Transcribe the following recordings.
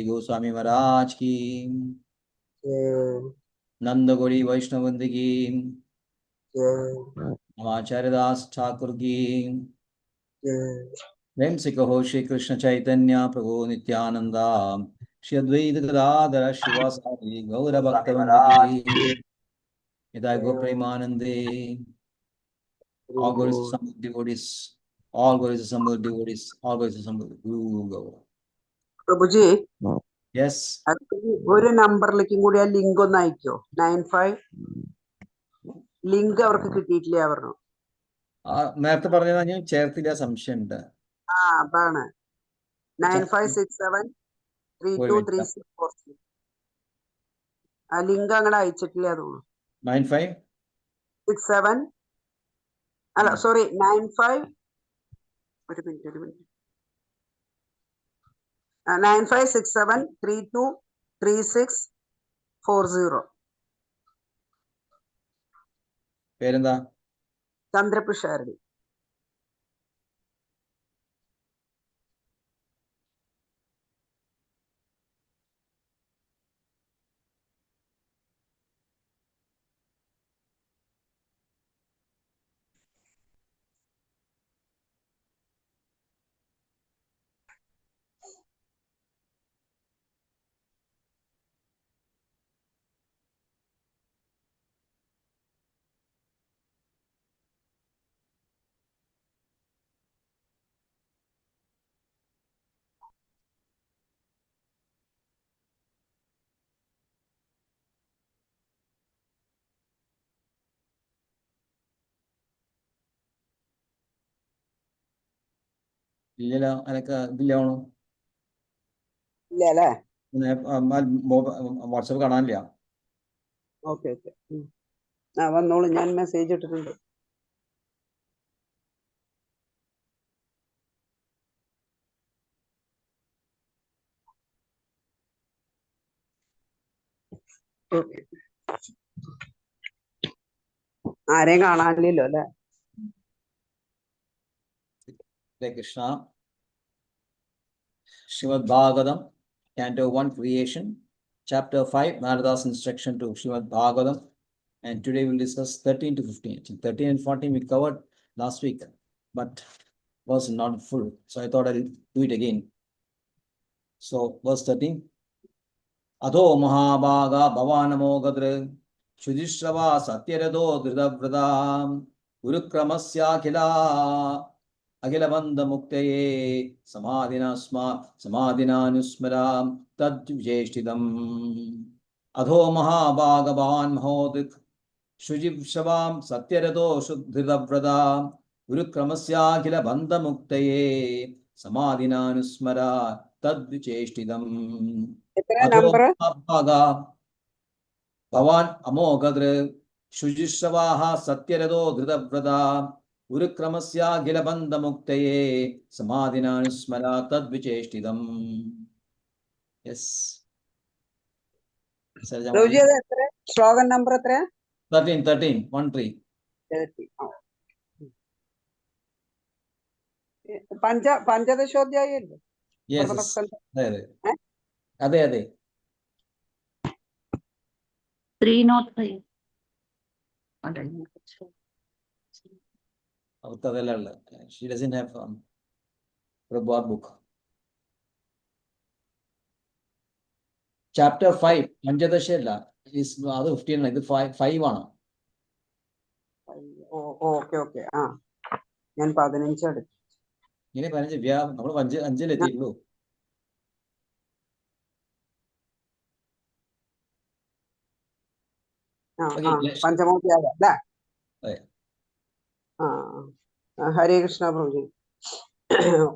गोस्वामी महाराज की, नंद गौरी वैष्णवंद की, आचार्य दास ठाकुर की, प्रेम से कहो श्री कृष्ण चैतन्य प्रभु नित्यानंदा, श्री अद्वैत गदाधर शिवासादि गौर भक्तवृंद की, निताय गो प्रेमानंदे। All glories to some devotees, all glories to some devotees, all glories to some Guru. പ്രഭുജി, Yes. ഒരു നമ്പറിലേക്കും കൂടി ആ ലിങ്ക് ഒന്ന് അയക്കോ. 95 ലിങ്ക് അവർക്ക് കിട്ടിയിട്ടില്ല പറഞ്ഞു. നേരത്തെ പറഞ്ഞത് ഞാൻ ചേർത്തില്ല, സംശയമുണ്ട്. അതാണ് 9567323646. ആ ലിങ്ക് അങ്ങനെ അയച്ചിട്ടില്ല തോന്നുന്നു. 9567 അല്ല സോറി 95 ഒരു മിനിറ്റ് 9567323640. പേരെന്താ? ചന്ദ്രപിഷാരടി. ഇല്ലല്ലോ, അനക്ക് ഇതില്ലാണോ? ഇല്ല അല്ലേ? വാട്സപ്പ് കാണാനില്ല. ഓക്കെ വന്നോളൂ, ഞാൻ മെസ്സേജ് ഇട്ടിട്ടുണ്ട്. ആരെയും കാണാനില്ലല്ലോ അല്ലെ? Hare Krishna. Srimad Bhagavatam, Canto 1, Creation, Chapter 5, Narada's instruction to Srimad Bhagavatam, and today we'll discuss 13 to 15. 13 and 14 we covered last week, but was not full, so I thought I'll do it again. So, verse 13. Adho Mahabhaga Bhavanamo Gadra Shudhishrava Satyarado Dhridavrata Gurukramasya Khila Akhilabandha Muktaye Samadhinanusmara Tadvijeshthidam. Adho Mahabhaga Bhavan Mahodrik Shujivshavam Satyarado Dhridavrata Gurukramasya Akhilabandha Muktaye Samadhinanusmara Tadvijeshthidam. ഭവാൻ അമോഘദൃ ശുചിശ്രവാഹ സത്യരഥോ ധൃതവ്രത ഗുരുക്രമസ്യാഖിലബന്ധമുക്തയേ സമാധിനാനുസ്മരാ തദ്വിചേഷ്ടിതം. ശ്ലോകം number എത്ര? 13. പഞ്ചദശോധ്യായല്ലേ? അതെ 305. She doesn't have Prabhupada book. Chapter 5, Panchadashela is 15, ഇത് 5 ആണ്. Okay ഞാൻ 15 എടുത്തു. ഇങ്ങനെ 15 നമ്മൾ 5-ലെത്തിയുള്ളൂ. പഞ്ചമോധ്യായ അല്ലേ? ഹരേ കൃഷ്ണ പ്രഭുജി.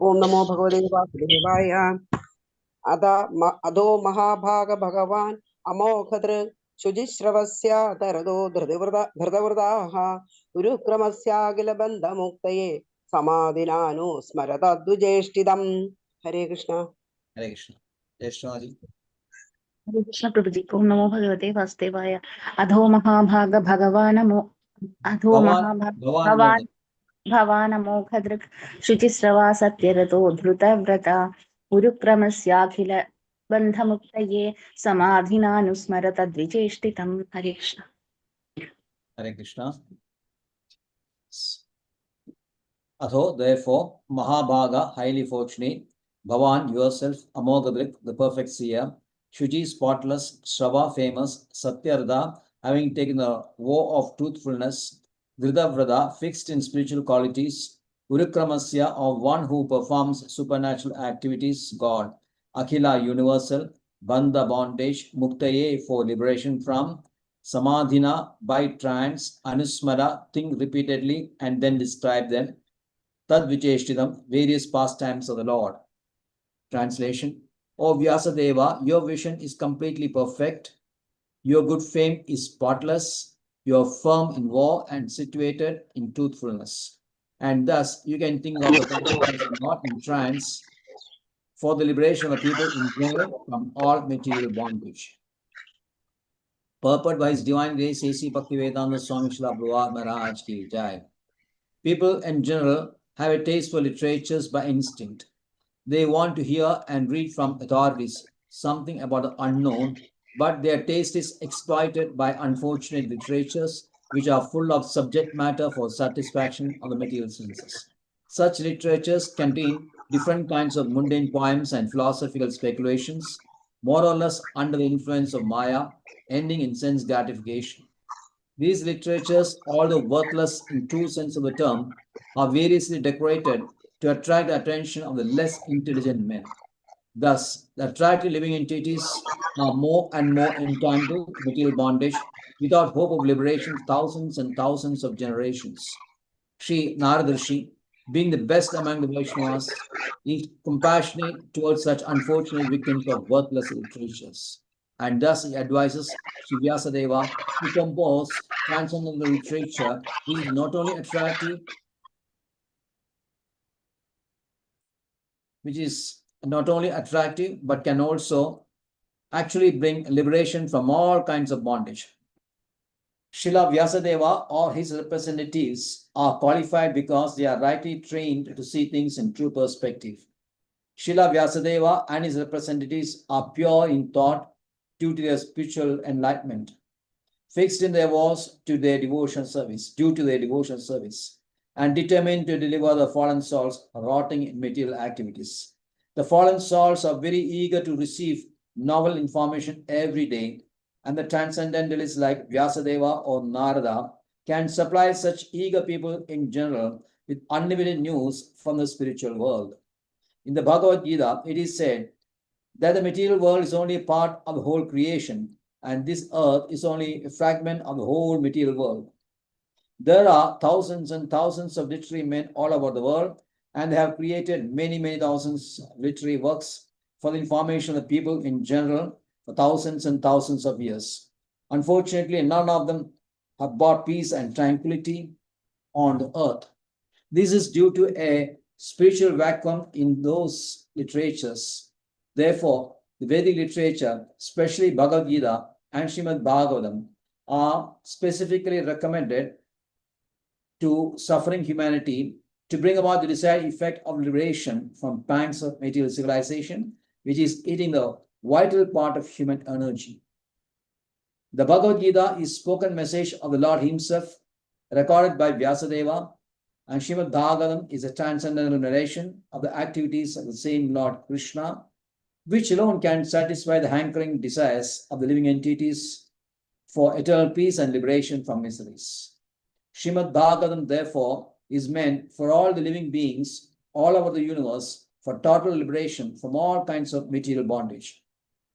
ഓം നമോ ഭഗവതേ വാസുദേവായ. അധോ മഹാഭാഗ ഭഗവാൻ അമോഘദൃ ശുചിശ്രവസ്യ തരതോ ധൃതവൃതാഃ ഗുരുക്രമസ്യാഖിലബന്ധമുക്തയേ സമാധിനാനുസ്മരതദ്വിജേഷ്ഠിതം. ഹരേ കൃഷ്ണ. ഹരേ കൃഷ്ണ. ജ്യേഷ്ഠാജി. കൃഷ്ണ പ്രഭുജി. ഓം നമോ ഭഗവതേ വാസുദേവായ. അധോ മഹാഭാഗ ഭവാനമോഘദൃക് ശുചിശ്രവാ സത്യരഥോ ധൃതവ്രത ഗുരുക്രമസ്യാഖില बन्धमुक्तये समाधिनानुस्मर तद्विचेष्टितं हरे Krishna. Hare Krishna. Atho, therefore, Mahabhaga, highly fortunate, Bhavan, yourself, Amoghadrik, the perfect seer, Shuji, spotless, Shrava, famous, Satyartha, having taken the vow of truthfulness, Dhridavrata, fixed in spiritual qualities, Urukramasya, of one who performs supernatural activities, God, Akhila, universal, Bandha, bondage, Muktaye, for liberation from, Samadhina, by trance, Anusmara, think repeatedly and then describe them, Tad Vicheshtitam, various pastimes of the Lord. Translation: O Vyasadeva, your vision is completely perfect. Your good fame is spotless. You are firm in war and situated in truthfulness. And thus you can think of the pastimes of God in trance for the liberation of the people in general from all material bondage. Purport by His Divine Grace A.C. Bhaktivedanta Swami Srila Prabhupada Maharaj Ki Jai. People in general have a taste for literatures by instinct. They want to hear and read from authorities something about the unknown, but their taste is exploited by unfortunate literatures which are full of subject matter for satisfaction of the material senses. Such literatures contain different kinds of mundane poems and philosophical speculations, more or less under the influence of Maya, ending in sense gratification. These literatures, although worthless in true sense of the term, are variously decorated to attract the attention of the less intelligent men. Thus, the attractive living entities are more and more entangled in material bondage without hope of liberation thousands and thousands of generations. Sri Naradarshi, being the best among the Vaishnavas, is compassionate towards such unfortunate victims of worthless literatures. And thus he advises Sri Vyasadeva to compose transcendental literature which is not only attractive, but can also actually bring liberation from all kinds of bondage. Srila Vyasadeva or his representatives are qualified because they are rightly trained to see things in true perspective. Srila Vyasadeva and his representatives are pure in thought due to their spiritual enlightenment, fixed in their vows due to their devotion service, and determined to deliver the fallen souls rotting in material activities. The fallen souls are very eager to receive novel information every day, and the transcendentalists like Vyasadeva or Narada can supply such eager people in general with unlimited news from the spiritual world. In the Bhagavad Gita, it is said that the material world is only a part of the whole creation, and this earth is only a fragment of the whole material world. There are thousands and thousands of literary men all over the world, and they have created many, many thousands of literary works for the information of the people in general for thousands and thousands of years. Unfortunately, none of them have brought peace and tranquility on the earth. This is due to a spiritual vacuum in those literatures. Therefore, the Vedic literature, especially Bhagavad Gita and Srimad Bhagavatam, are specifically recommended to suffering humanity to bring about the desired effect of liberation from pangs of material civilization, which is eating the vital part of human energy. The Bhagavad Gita is spoken message of the Lord himself, recorded by Vyasadeva, and Srimad Bhagavatam is a transcendental narration of the activities of the same Lord Krishna, which alone can satisfy the hankering desires of the living entities for eternal peace and liberation from miseries. Srimad Bhagavatam, therefore, is meant for all the living beings all over the universe for total liberation from all kinds of material bondage.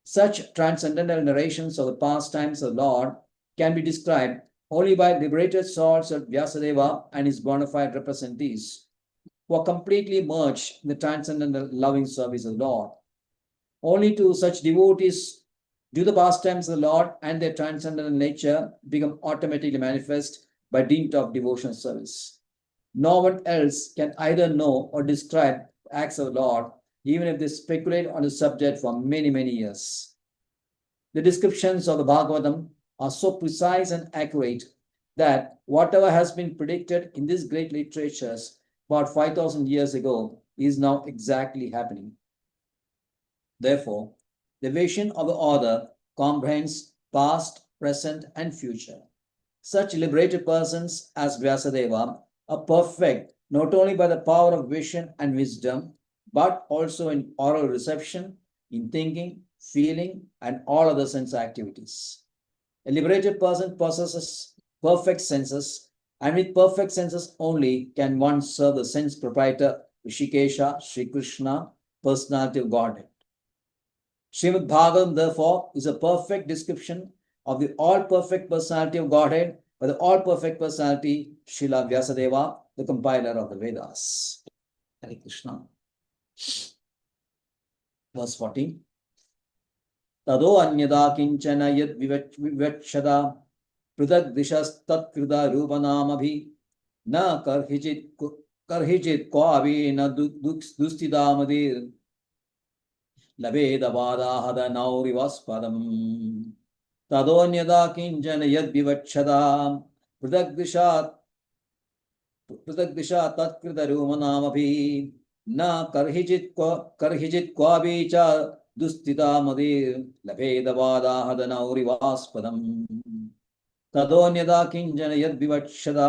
Such transcendental narrations of the past times of the Lord can be described only by liberated souls of Vyasadeva and his bona fide representatives, who are completely merged in the transcendental loving service of the Lord. Only to such devotees do the pastimes of the Lord and their transcendental nature become automatically manifest by dint of devotional service. No one else can either know or describe the acts of the Lord, even if they speculate on the subject for many, many years. The descriptions of the Bhagavatam are so precise and accurate that whatever has been predicted in these great literatures about 5,000 years ago is now exactly happening. Therefore, The vision of the author comprehends past, present, and future. Such liberated persons as Vyasadeva are perfect not only by the power of vision and wisdom, but also in oral reception, in thinking, feeling, and all other sense activities. A liberated person possesses perfect senses, and with perfect senses only can one serve the sense proprietor Rishikesha, Sri Krishna, personality of Godhead. Srimad Bhagavatam, therefore, is a perfect description of the all-perfect personality of Godhead by the all-perfect personality Srila Vyasadeva, the compiler of the Vedas. Hare Krishna. Verse 14. Tado anyada kinchana yad vivakshada prutak dishastat-krita rupanamabhi na karhijit kwavi na dustidamadir labedavada naurivaspadaam. Tadonyada kinchana yad vivakshada prutak disha tatkrita rupanamabhi na karhijit kwavi cha dustita madir labedavada hadanaurivaspadaam. Tadonyada kinjana yad vivakshada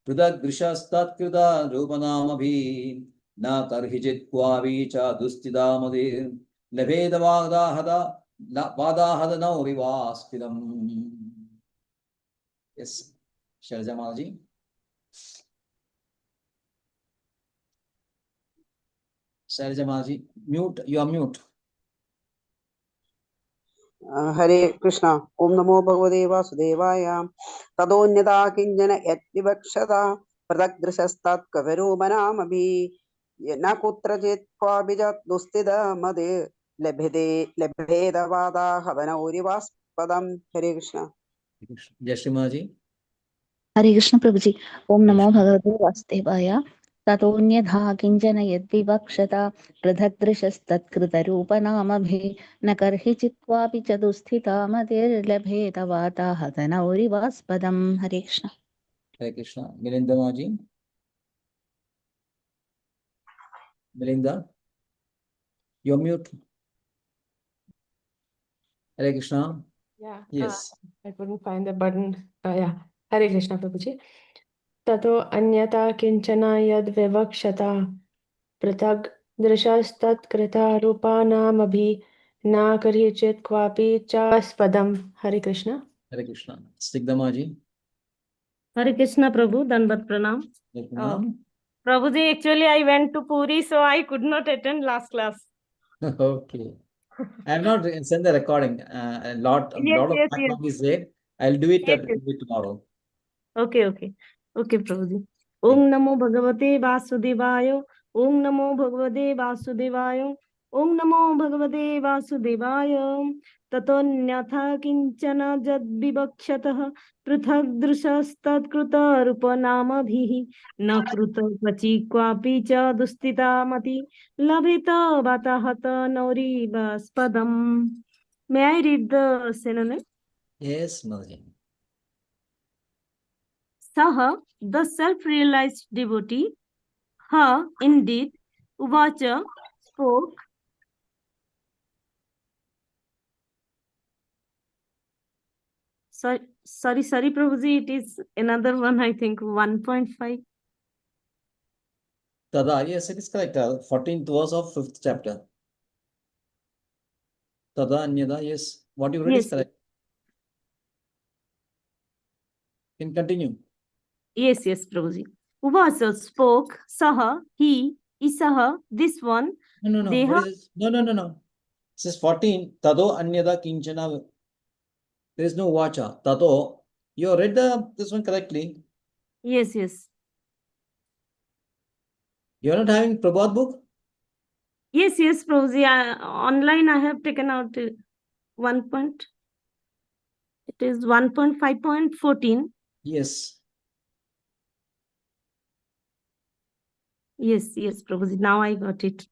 prutak drishastat-krita rupanamabhi na karhijit kwavi cha dustita madir labedavada hadanaurivaspadaam. Yes, Shailaja Mataji. Shailaja Mataji, mute, you are mute. Hare Krishna. Om Namo Bhagavate Vasudevaya. Tadonyada kinjana yat vivakshata pradakdrishastat kavirumanamabhi na kutrajit kvabijat dustida made labhedavada hadanaurivaspadam. Hare Krishna. Jashri Mataji. Hare Krishna Prabhuji. Om Namo Krishna. Bhagavate Vasudevaya. Tatonyadha kinjana yadvivakshata pradhakdrishasthatkritarupanamabhi na karhichitvapi chadusthita madirlabhetavata hadanaurivaspadaam. Hare Krishna. Hare Krishna. Milinda Mataji. Milinda, you're mute. Hare Krishna. Yeah. Yes. I couldn't find the button. Yeah. Hare Krishna Prabhuji. Tato anyata kinchana yad vivakshata pratag drishastat krita rupanamabhi na karhichit kwapi chaspadam. Hare Krishna. Hare Krishna. Stigdha Mataji. Hare Krishna Prabhu, Danvat Pranam. Hare Krishna. Prabhuji, actually I went to Puri, so I could not attend last class. Okay. I have not sent the recording. A lot of Yes. background is there. I'll do it Yes. tomorrow. Okay, Prabhuji. Om Namo Bhagavate Vasudevaya. Om Namo Bhagavate Vasudevaya. Om Namo Bhagavate Vasudevaya. Tatonyatha kinchana jad vibhakshatah पृथक दृशस्तत्कृत रूपनामभिः न कृत क्वचि क्वापि च दुस्थितामति लभित वाताहत नौरीवास्पदम्. May I read the synonym? Yes, Mataji. Saha, the self-realized devotee. Ha, indeed. Uvacha, spoke. Sorry, Prabhuji, it is another one, I think, 1.5. Tada, yes, it is correct. 14th verse of 5th chapter. Tada Anyada, yes. What you read is correct. Can continue. Yes, Prabhuji. Uvacha spoke. Saha, he, Isaha, this one. No. Deha. What is this? No. It says 14. Tado Anyada Kinchana. There is no vacha. Tado. You read this one correctly. Yes. You are not having Prabhat book? Yes, Prabhuji. Online I have taken out 1 point. It is 1.5.14. Yes. Yes, Prabhuji. Now I got it.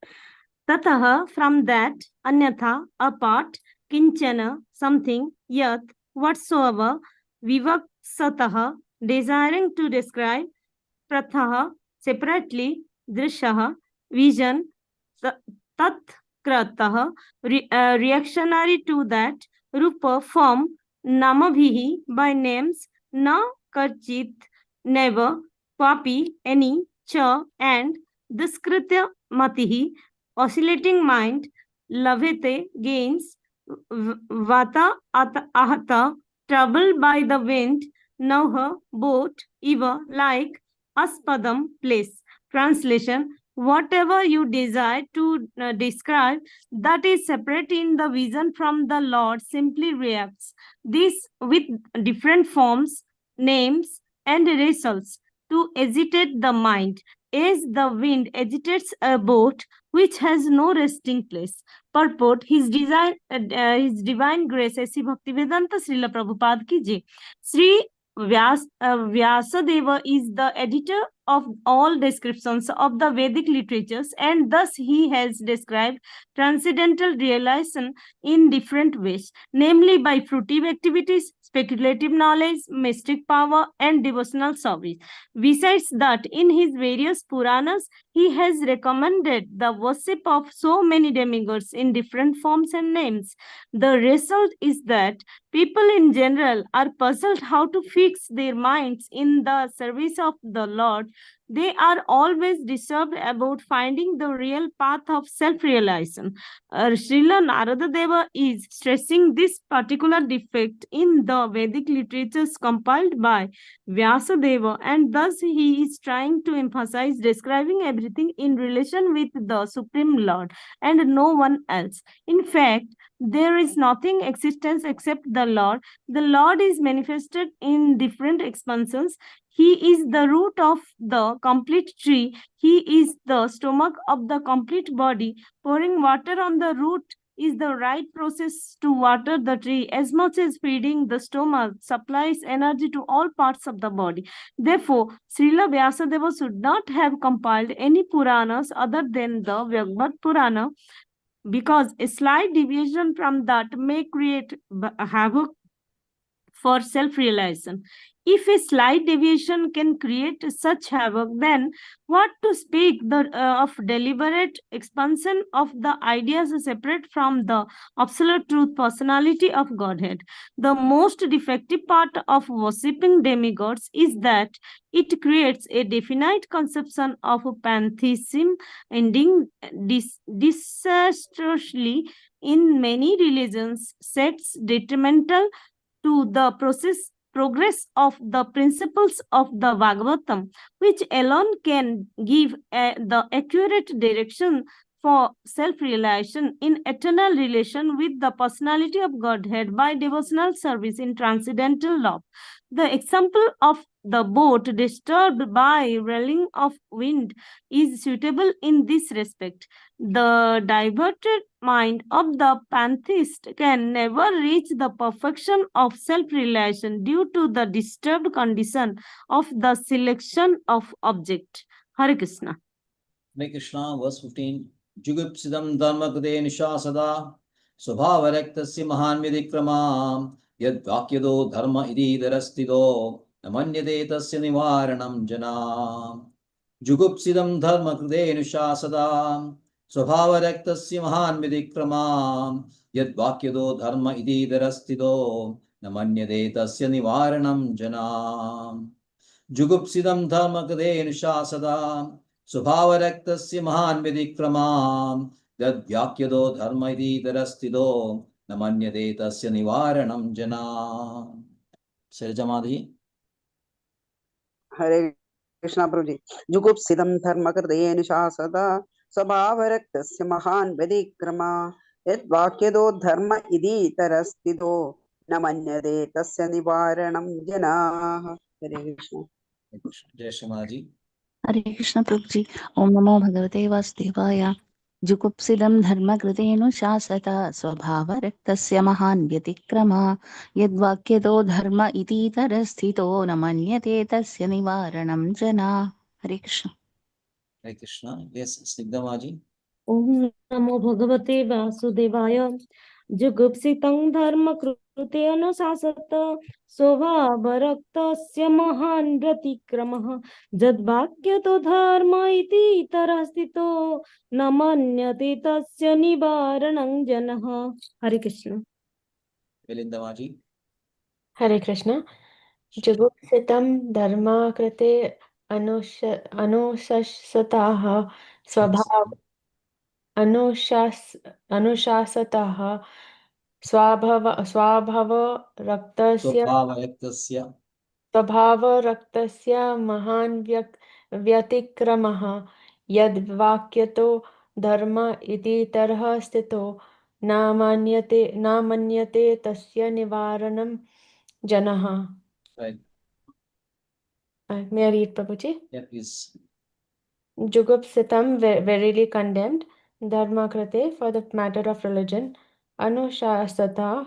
Tataha, from that, anyatha, apart, kinchana, something, yat, whatsoever, vivaksataha, desiring to describe, prathaha, separately, drishaha, vision, tat, kratah, reactionary to that, rupa form, namabhihi by names, na karchit, never, papi, any, cha, and diskritya matihi, oscillating mind, lavete, gains, vata ahata, troubled by the wind, nauha, boat, eva, like, aspadam, place. Translation: whatever you desire to describe that is separate in the vision from the Lord simply reacts. This with different forms, names, and results to agitate the mind, as the wind agitates a boat which has no resting place. Purport: His divine grace, ऐसी भक्तिवेदांत श्रील प्रभुपाद की जय. Sri Vyasadeva is the editor of all descriptions of the Vedic literatures, and thus he has described transcendental realization in different ways, namely by fruitive activities, speculative knowledge, mystic power, and devotional service. Besides that, in his various Puranas, he has recommended the worship of so many demigods in different forms and names. The result is that people in general are puzzled how to fix their minds in the service of the Lord. They are always disturbed about finding the real path of self-realization. Srila Narada Deva is stressing this particular defect in the Vedic literatures compiled by Vyasadeva, and thus he is trying to emphasize describing everything in relation with the Supreme Lord and no one else. In fact, there is nothing existence except the Lord. The Lord is manifested in different expansions. He is the root of the complete tree. He is the stomach of the complete body. Pouring water on the root is the right process to water the tree, as much as feeding the stomach supplies energy to all parts of the body. Therefore, Srila Vyasadeva should not have compiled any Puranas other than the Bhagavad Purana, because a slight deviation from that may create havoc for self-realization. If a slight deviation can create such havoc, then what to speak of deliberate expansion of the ideas separate from the absolute truth personality of Godhead? The most defective part of worshipping demigods is that it creates a definite conception of pantheism, ending disastrously in many religions, sects detrimental to the progress of the principles of the Bhagavatam, which alone can give the accurate direction for self-realization in eternal relation with the personality of Godhead by devotional service in transcendental love. The example of the boat disturbed by rolling of wind is suitable in this respect. The diverted mind of the pantheist can never reach the perfection of self-realization due to the disturbed condition of the selection of object. Hare Krishna. Hare Krishna, verse 15. Jugupsidam dharma krite nishasada swabhavarektasya mahan vidikrama yad vakyado dharma idi darastido namanyate tasya nivaranam jana. Jugupsidam dharma krite nishasada swabhavarektasya mahan vidikrama yad vakyado dharma idi darastido namanyate tasya nivaranam jana. Jugupsidam dharma krite nishasada स्वभावरक्तस्य महान् विधिक्रमां यद्व्याख्यदो धर्म इति दरस्थितो न मन्यते तस्य निवारणं जना. Sarjamadi. हरे कृष्णा प्रभु जी. जुगुप्सिदं धर्मकृतेन शासदा स्वभावरक्तस्य महान् व्यतिक्रमा यद्वाक्यदो धर्म इति तरस्थितो न मन्यते तस्य निवारणं जनाः. हरे कृष्ण. जय श्रीमाजी. हरे कृष्ण प्रभु जी. ओम नमो भगवते वासुदेवाय. जुगुप्सिदं धर्मकृतेऽनुशासता स्वभावरक्तस्य महान् व्यतिक्रमा यद्वाक्यतो धर्म इतीतरस्थितो न मन्यते तस्य निवारणं जना. हरे Krishna. Hare Krishna. Yes, Snigdhamaji. Om Namo Bhagavate Vasudevaya. जुगुप्सितं धर्मकृते अनुशासत स्वभावरक्तस्य महान् व्यतिक्रमः जद्वाक्यतो धर्म इति इतरः स्थितो न मन्यते तस्य निवारणं जनः। हरे कृष्ण। Velindamaji. Hare Krishna. जुगुप्सितं धर्माकृते अनुशसताः अनुशासताः स्वभावरक्तस्य महान् व्यतिक्रमः यद्वाक्यतो धर्म इतीतरः स्थितो न मन्यते तस्य निवारणं जनः. Right. May I read, Prabhuji? Yeah, please. Jugupsitam verily condemned, Dharmakrate for the matter of religion, Anushasata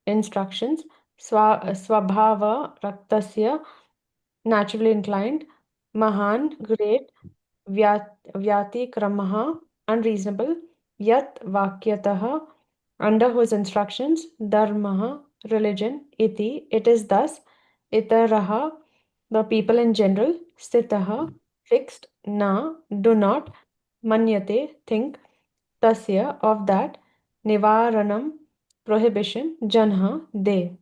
instructions, Swabhava Raktasya naturally inclined, Mahan great, Vyati Kramaha unreasonable, Yat Vakyataha under whose instructions, Dharmaha religion, Iti it is thus, Itaraha the people in general, Stitaha fixed, Na do not, Manyate think, Tasya of that, Nivaranam prohibition, Janha they.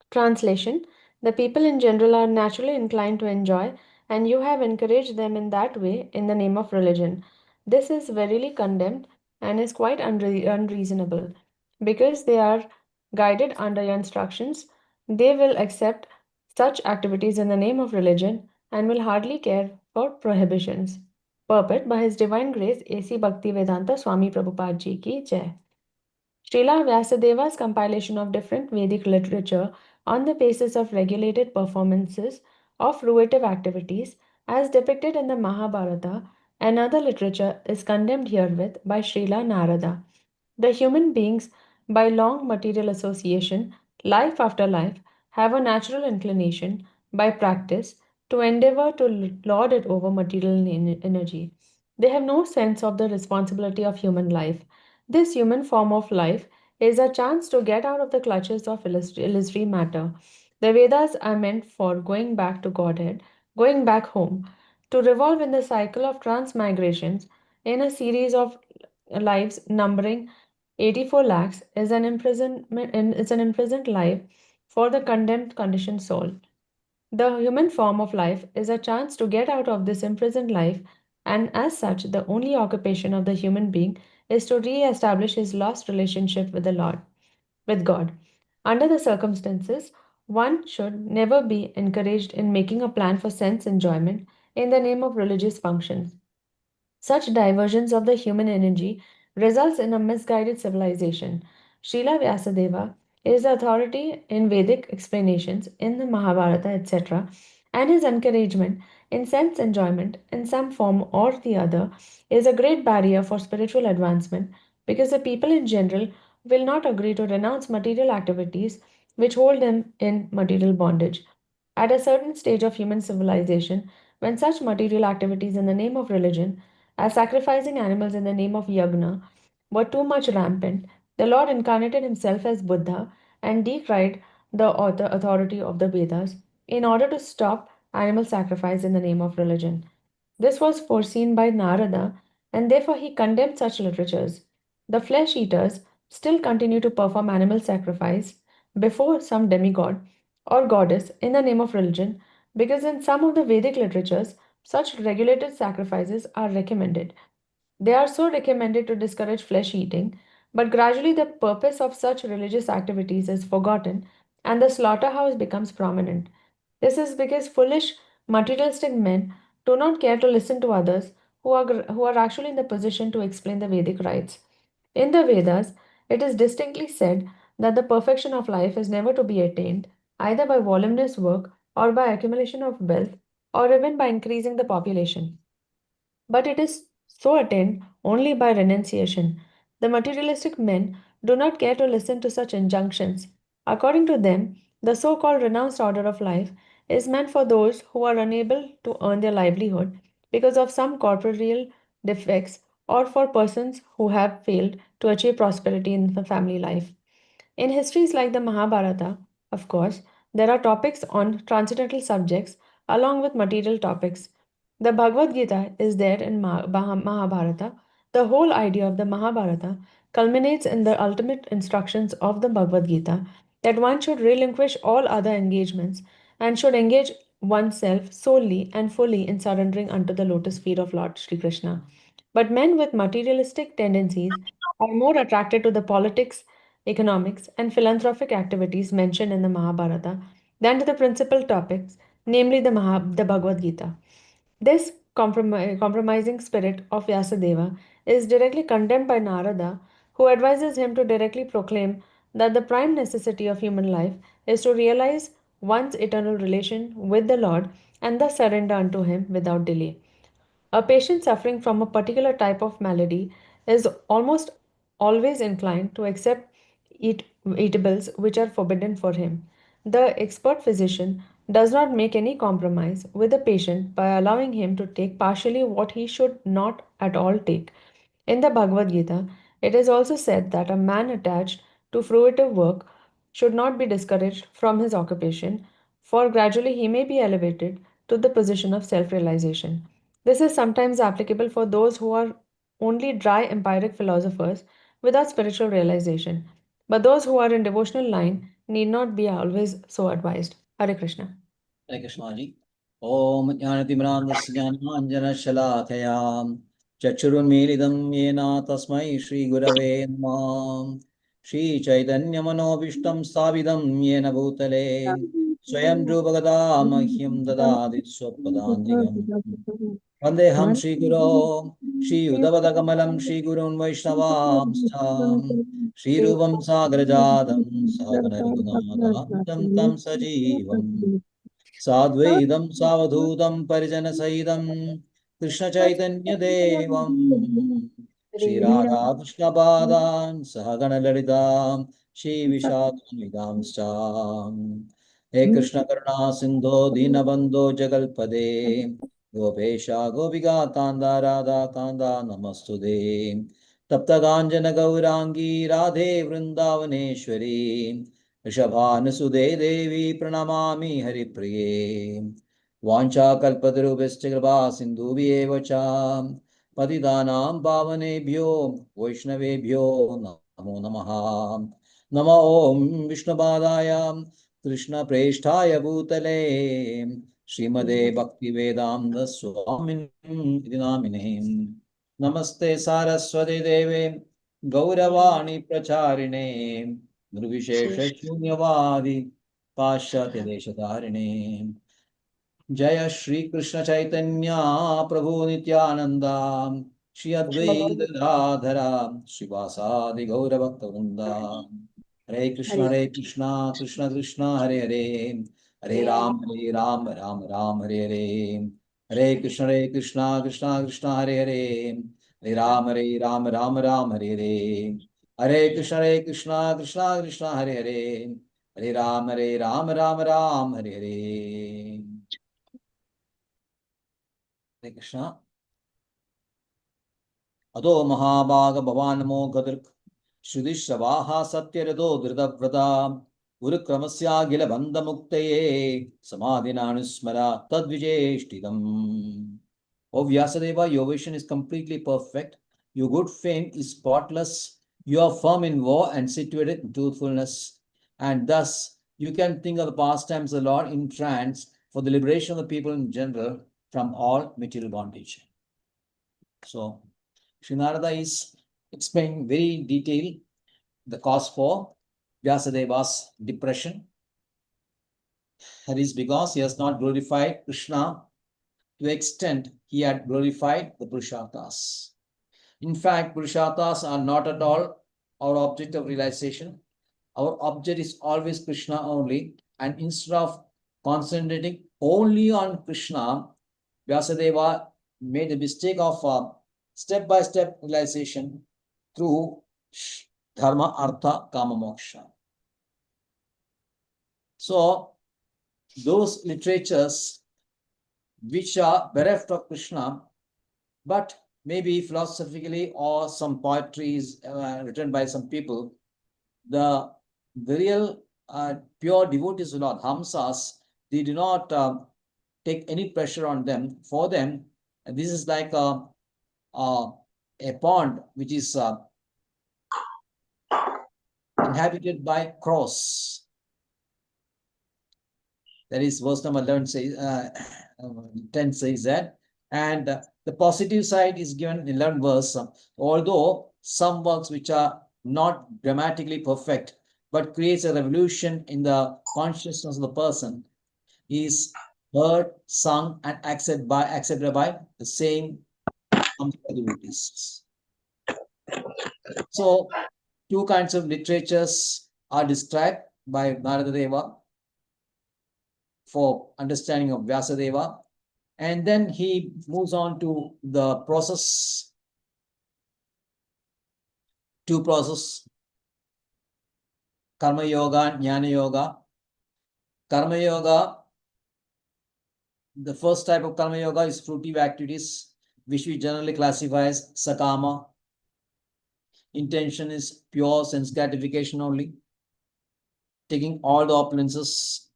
Translation: the people in general are naturally inclined to enjoy, and you have encouraged them in that way in the name of religion. This is verily condemned and is quite unreasonable. Because they are guided under your instructions, they will accept such activities in the name of religion and will hardly care for prohibitions. Purport by His Divine Grace A.C. Bhaktivedanta Swami Prabhupada Ji ki Jai. Srila Vyasadeva's compilation of different Vedic literature on the basis of regulated performances of fruitive activities as depicted in the Mahabharata and other literature is condemned herewith by Srila Narada. The human beings, by long material association, life after life, have a natural inclination, by practice, to endeavor to lord it over material energy. They have no sense of the responsibility of human life. This human form of life is a chance to get out of the clutches of illusory matter. The Vedas are meant for going back to Godhead, going back home, to revolve in the cycle of transmigrations in a series of lives numbering 84 lakhs is an imprisoned life for the condemned conditioned soul. The human form of life is a chance to get out of this imprisoned life, and as such, the only occupation of the human being is to re-establish his lost relationship with the Lord, with God. Under the circumstances, one should never be encouraged in making a plan for sense enjoyment in the name of religious functions. Such diversions of the human energy results in a misguided civilization. Srila Vyasadeva is the authority in Vedic explanations in the Mahabharata, etc., and his encouragement in sense enjoyment in some form or the other is a great barrier for spiritual advancement because the people in general will not agree to renounce material activities which hold them in material bondage. At a certain stage of human civilization, when such material activities in the name of religion as sacrificing animals in the name of yagna were too much rampant, the Lord incarnated himself as Buddha and decried the authority of the Vedas in order to stop animal sacrifice in the name of religion. This was foreseen by Narada, and therefore he condemned such literatures. The flesh eaters still continue to perform animal sacrifice before some demigod or goddess in the name of religion because in some of the Vedic literatures, such regulated sacrifices are recommended. They are so recommended to discourage flesh eating, but gradually the purpose of such religious activities is forgotten and the slaughterhouse becomes prominent. This is because foolish, materialistic men do not care to listen to others who are actually in the position to explain the Vedic rites. In the Vedas, it is distinctly said that the perfection of life is never to be attained either by voluminous work or by accumulation of wealth or even by increasing the population. But it is so attained only by renunciation. The materialistic men do not care to listen to such injunctions. According to them, the so called renounced order of life is meant for those who are unable to earn their livelihood because of some corporeal defects or for persons who have failed to achieve prosperity in the family life. In histories like the Mahabharata, of course, there are topics on transcendental subjects along with material topics. The Bhagavad Gita is there in Mahabharata. The whole idea of the Mahabharata culminates in the ultimate instructions of the Bhagavad Gita that one should relinquish all other engagements and should engage oneself solely and fully in surrendering unto the lotus feet of Lord Sri Krishna. But men with materialistic tendencies are more attracted to the politics, economics, and philanthropic activities mentioned in the Mahabharata than to the principal topics, namely the Bhagavad Gita. This compromising spirit of Vyasadeva is directly condemned by Narada, who advises him to directly proclaim that the prime necessity of human life is to realize one's eternal relation with the Lord and thus surrender unto him without delay. A patient suffering from a particular type of malady is almost always inclined to accept eatables which are forbidden for him. The expert physician does not make any compromise with the patient by allowing him to take partially what he should not at all take. In the Bhagavad Gita, it is also said that a man attached to fruitive work should not be discouraged from his occupation, for gradually he may be elevated to the position of self realization. This is sometimes applicable for those who are only dry empiric philosophers without spiritual realization, but those who are in devotional line need not be always so advised. Hare Krishna. Hare Krishna ji. Om Jnanatimirandasya Jnananjana-shalakaya Chakshurunmilidam Yena Tasmai Shri Gurave Namah. Shri Chaitanya Manobishtam Sthavidam Yena Bhutale Swayam Rupagada Mahyam Dadadi Swapadanyam Vandeham Shri Guru Shri Udavadakamalam Shri Gurun Vaishnavamstam Shri Rupam Sagrajadam Sagana Raghunathantam Tam Sajivam साद्वैदं सावधूतं परिजनसहितं कृष्णचैतन्यदेवं श्रीराधाकृष्णपादान् सहगणललितां श्रीविशाखान्वितांश्च हे कृष्णकरुणा सिन्धो दीनबन्धो जगल्पदे गोपेश गोपिका कान्दा राधा कान्दा नमस्तुते तप्तकाञ्चन गौराङ्गी राधे वृन्दावनेश्वरी ऋषभानुसुदे देवी प्रणमामि हरिप्रिये वाञ्छाकल्पतरुभ्यश्च कृपा सिन्धुभ्येव च पतितानां पावनेभ्यो वैष्णवेभ्यो नमो नमः नमो ॐ विष्णुपादाय कृष्णप्रेष्ठाय भूतले श्रीमदे भक्तिवेदान्त स्वामिनि नामिने नमस्ते सारस्वती देवे गौरवाणी प्रचारिणे निर्विशेष शून्यवादी पाश्चात्य देशधारिणे जय श्री कृष्ण चैतन्य प्रभु नित्यानंदा श्री अद्वैत गदाधरा श्रीवासादि गौर भक्त वृंदा हरे कृष्ण कृष्ण कृष्ण हरे हरे हरे राम राम राम हरे हरे हरे कृष्ण कृष्ण कृष्ण हरे हरे हरे राम राम राम हरे हरे हरे कृष्ण कृष्ण हरे हरे हरे राम राम हरे हरे हरे कृष्ण अतो महाभाग भवान् मोघदृक् श्रुतिश्रवाः सत्यरतो धृतव्रता गुरुक्रमस्याखिल बन्धमुक्तये समाधिनानुस्मरा तद्विजेष्टितम् O Vyasadeva, your vision is completely perfect. Your good fame is spotless. You are firm in woe and situated in truthfulness. And thus, you can think of the pastimes of the Lord in trance for the liberation of the people in general from all material bondage. So, Sri Narada is explaining very detailed the cause for Vyasadeva's depression. That is because he has not glorified Krishna to the extent he had glorified the Purusharthas. In fact, Purusharthas are not at all our object of realization. Our object is always Krishna only, and instead of concentrating only on Krishna, Vyasadeva made the mistake of step-by-step realization through Dharma, Artha, Kama, Moksha. So, those literatures which are bereft of Krishna, but maybe philosophically or some poetry is written by some people, the real pure devotees of Lord, Hamsas, they do not take any pressure on them. For them, this is like a pond which is inhabited by crows. That is verse number 11 says, 10 says that. And the positive side is given in 11 verse. Although some works which are not grammatically perfect, but creates a revolution in the consciousness of the person, is heard, sung, and accepted by the same devotees. So, two kinds of literatures are described by Naradadeva for understanding of Vyasadeva. And then he moves on to the process, two process, Karma Yoga and Jnana Yoga. Karma Yoga, the first type of Karma Yoga is fruitive activities, which we generally classify as Sakama. Intention is pure sense gratification only, taking all the opulences,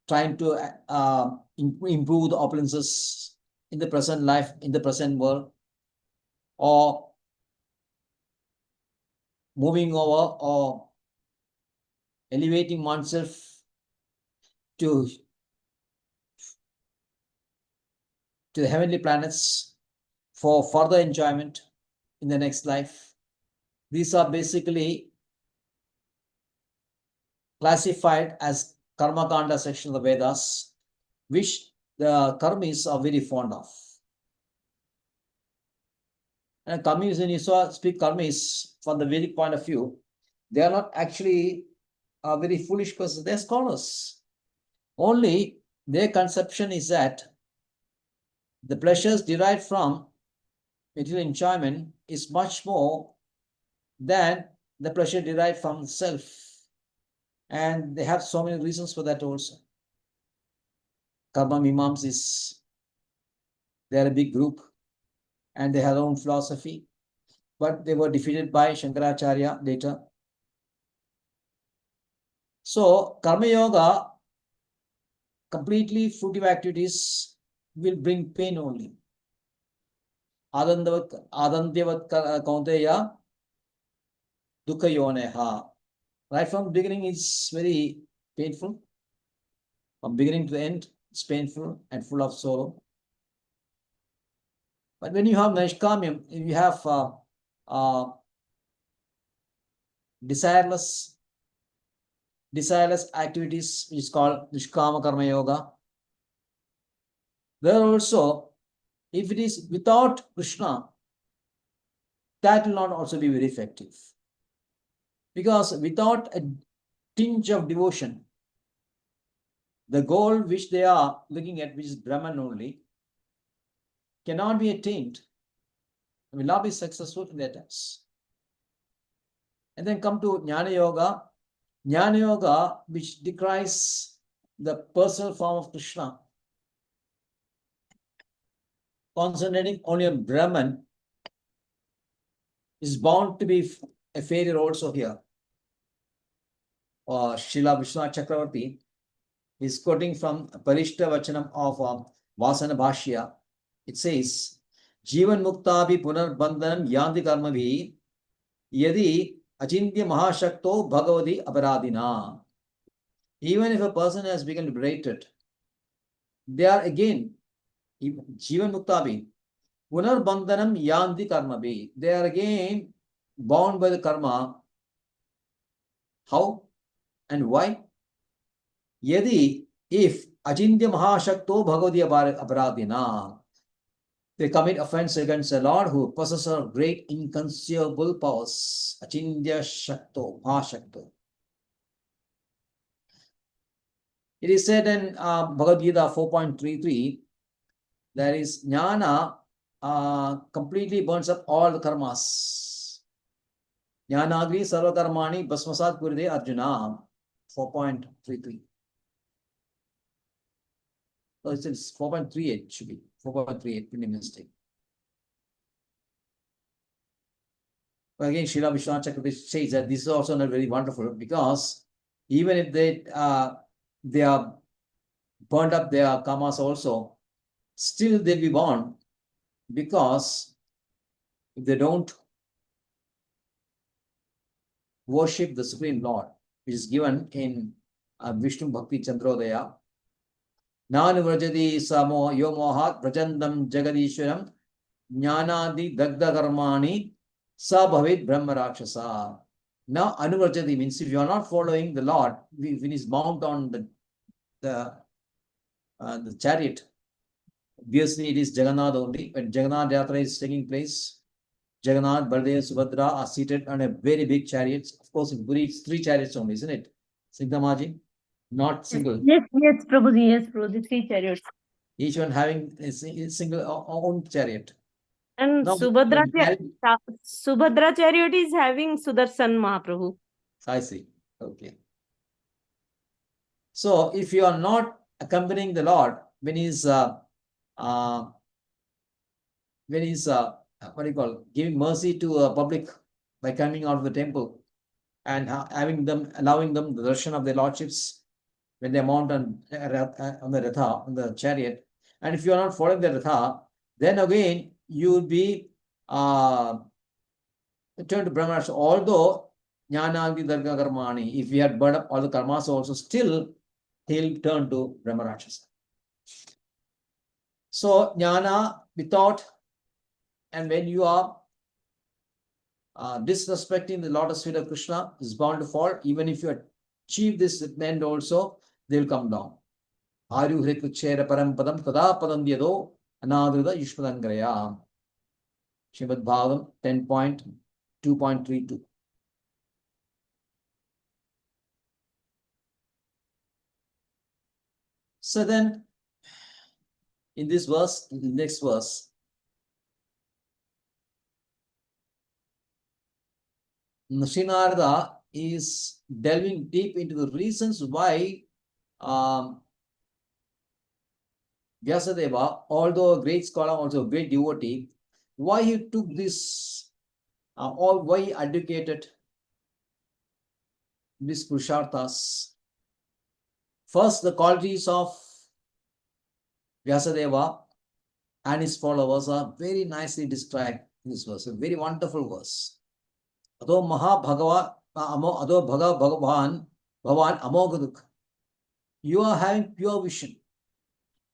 trying to improve the opulences in the present life, in the present world, or moving over or elevating oneself to the heavenly planets for further enjoyment in the next life. These are basically classified as Karma Kanda section of the Vedas, which the Karmis are very fond of. And Karmis, when you speak Karmis from the Vedic point of view, they are not actually very foolish persons, they are scholars. Only their conception is that the pleasures derived from material enjoyment is much more than the pleasure derived from self. And they have so many reasons for that also. Karma Mimams they are a big group and they have their own philosophy, but they were defeated by Shankaracharya later. So Karma Yoga, completely fruitive activities will bring pain only. Adantyavat kaunteya dukkha yoneha. Right from the beginning, it's very painful. From beginning to the end, it's painful and full of sorrow. But when you have Naishkamyam, you have desireless activities, which is called Nishkama Karma Yoga. There also, if it is without Krishna, that will not also be very effective. Because without a tinge of devotion, the goal which they are looking at, which is Brahman only, cannot be attained, will not be successful in their attempts. And then come to Jnana Yoga. Jnana Yoga, which decries the personal form of Krishna, concentrating only on Brahman, is bound to be a failure also here. Srila Vishwanath Chakravarti is quoting from Parishta Vachanam of Vasana Bhashya. It says, Jivan Muktabi Punar Bandhanam Yanti Karmavi Yadi Achintya Mahashakto Bhagavati Aparadina. Even if a person has become liberated, they are again, Jivan Muktabi Punar Bandhanam Yanti Karmavi. They are again bound by the karma. How and why? Yadi, if Achintya Mahashakto Bhagavati Aparadina, they commit offense against the Lord who possesses great inconceivable powers. Achintya Shakto, Mahashakto. It is said in Bhagavad Gita 4.33, there is Jnana completely burns up all the karmas. Jnanagri sarva karmani basmasat kuride Arjuna 4.33. So it's 4.38 should be 4.38, pretty mistake. Again, Srila Vishwanath Chakravarti says that this is also not very wonderful, because even if they are burned up their karmas also, still they'll be born, because if they don't worship the Supreme Lord, which is given in Vishnu Bhakti Chandrodaya, Nanu Vrajati Samo Yo Mohat Vrajandam Jagadishwaram Jnanadi Dagda Karmani Sabhavit Brahma Rakshasa. Now, Anuvrajati means if you are not following the Lord, when he's mount on the chariot, obviously it is Jagannath only. When Jagannath Yatra is taking place, Jagannath, Baladev, Subhadra are seated on a very big chariot. Of course, in Puri, it's 3 chariots only, isn't it? Sigdamaji? Not single. Yes, yes, Prabhuji, yes, Prabhuji, 3 chariots. Each one having a single own chariot. And Now, Subhadra, when Subhadra chariot is having Sudarshan Mahaprabhu. I see. Okay. So, if you are not accompanying the Lord when he's what do you call, giving mercy to the public by coming out of the temple and allowing them the darshan of their lordships when they mount on the ratha, on the chariot, and if you are not following the ratha, then again you will be turned to Brahma. Although Jnanadi Darga Karmani, if we had burned up all the karmas also, still he'll turn to Brahma Rakshasa. So Jnana without, and when you are disrespecting the lotus feet of Krishna, is bound to fall. Even if you achieve this end also, they will come down. Aryuhre kuchera parampadam kada padam yado anadruda yushpadangraya. Srimad Bhagavatam 10.2.32. So then, in this verse, in the next verse, Narada is delving deep into the reasons why Vyasadeva, although a great scholar, also a great devotee, why he took this, or why he advocated these Purusharthas. First, the qualities of Vyasadeva and his followers are very nicely described in this verse, a very wonderful verse. Ado Bhagavan Amogaduk. You are having pure vision.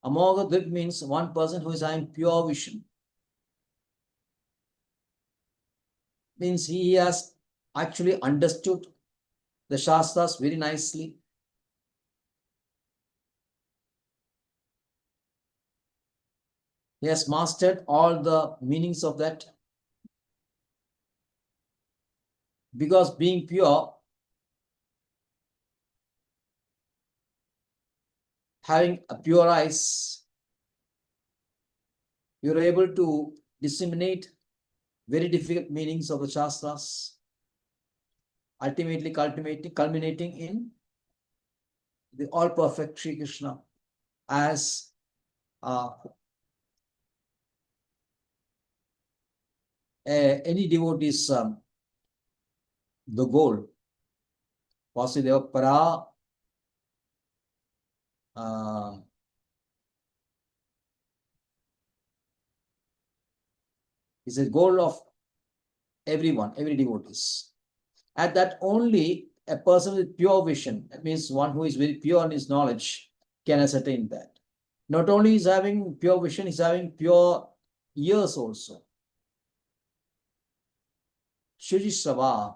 Amogaduk means one person who is having pure vision. Means he has actually understood the Shastras very nicely. He has mastered all the meanings of that. Because being pure, having a pure eyes, you're able to disseminate very difficult meanings of the Shastras, ultimately culminating in the all-perfect Sri Krishna as any devotee's the goal. Vasudeva Para is a goal of everyone, every devotees. At that only a person with pure vision, that means one who is very pure in his knowledge, can ascertain that. Not only is having pure vision, he's having pure ears also. Shujishrava.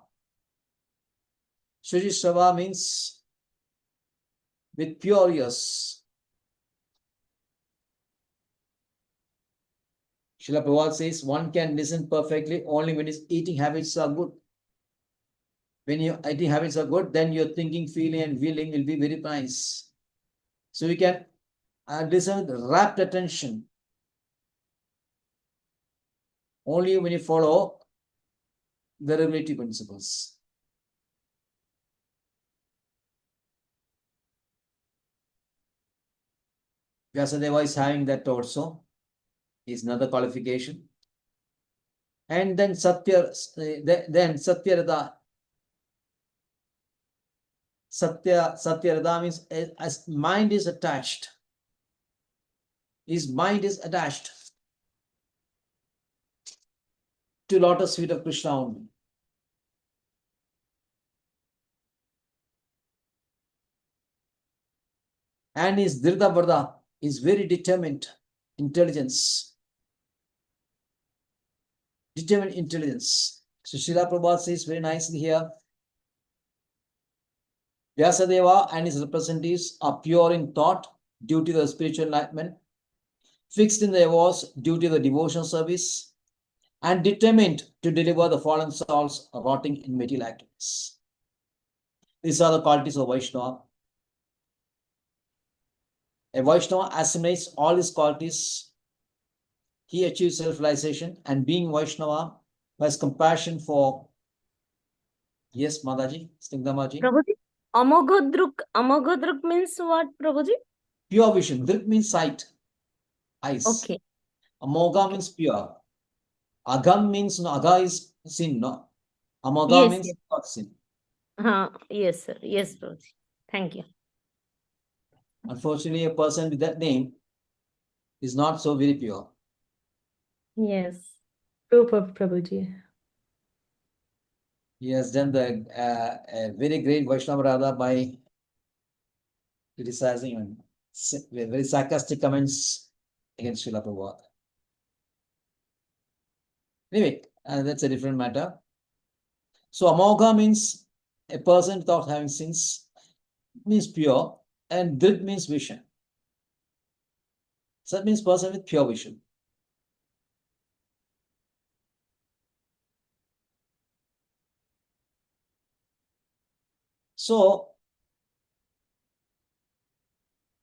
Shujishrava means with pure ears. Srila Prabhupada says one can listen perfectly only when his eating habits are good. When your eating habits are good, then your thinking, feeling, and willing will be very nice. So we can listen with rapt attention only when you follow the regulative principles. Vyasadeva is having that also. Is another qualification. And then Satyartha. Satyartha means as mind is attached. His mind is attached to lotus feet of Krishna only. And his Dhirdavarda is very determined intelligence. Determined intelligence. So Srila Prabhupada says very nicely here, Vyasadeva and his representatives are pure in thought due to the spiritual enlightenment, fixed in their vows due to the devotional service, and determined to deliver the fallen souls rotting in material activities. These are the qualities of Vaishnava. A Vaishnava assimilates all his qualities. He achieves self-realization, and being Vaishnava has compassion for. Yes, Mataji, Snigdhamaji. Prabhuji, Amagodruk means what, Prabhuji? Pure vision. Drik means sight, eyes. Okay. Amoga means pure. Agam means no. Aga is sin, no. Amoga Yes, means yes. not sin. Yes, sir. Yes, Prabhuji. Thank you. Unfortunately, a person with that name is not so very pure. Yes. Prabhuji. He has done the a very great Vaishnava Radha by criticizing and very sarcastic comments against Srila Prabhupada. Anyway, that's a different matter. So Amogha means a person without having sins, means pure, and Drit means vision. So that means person with pure vision. So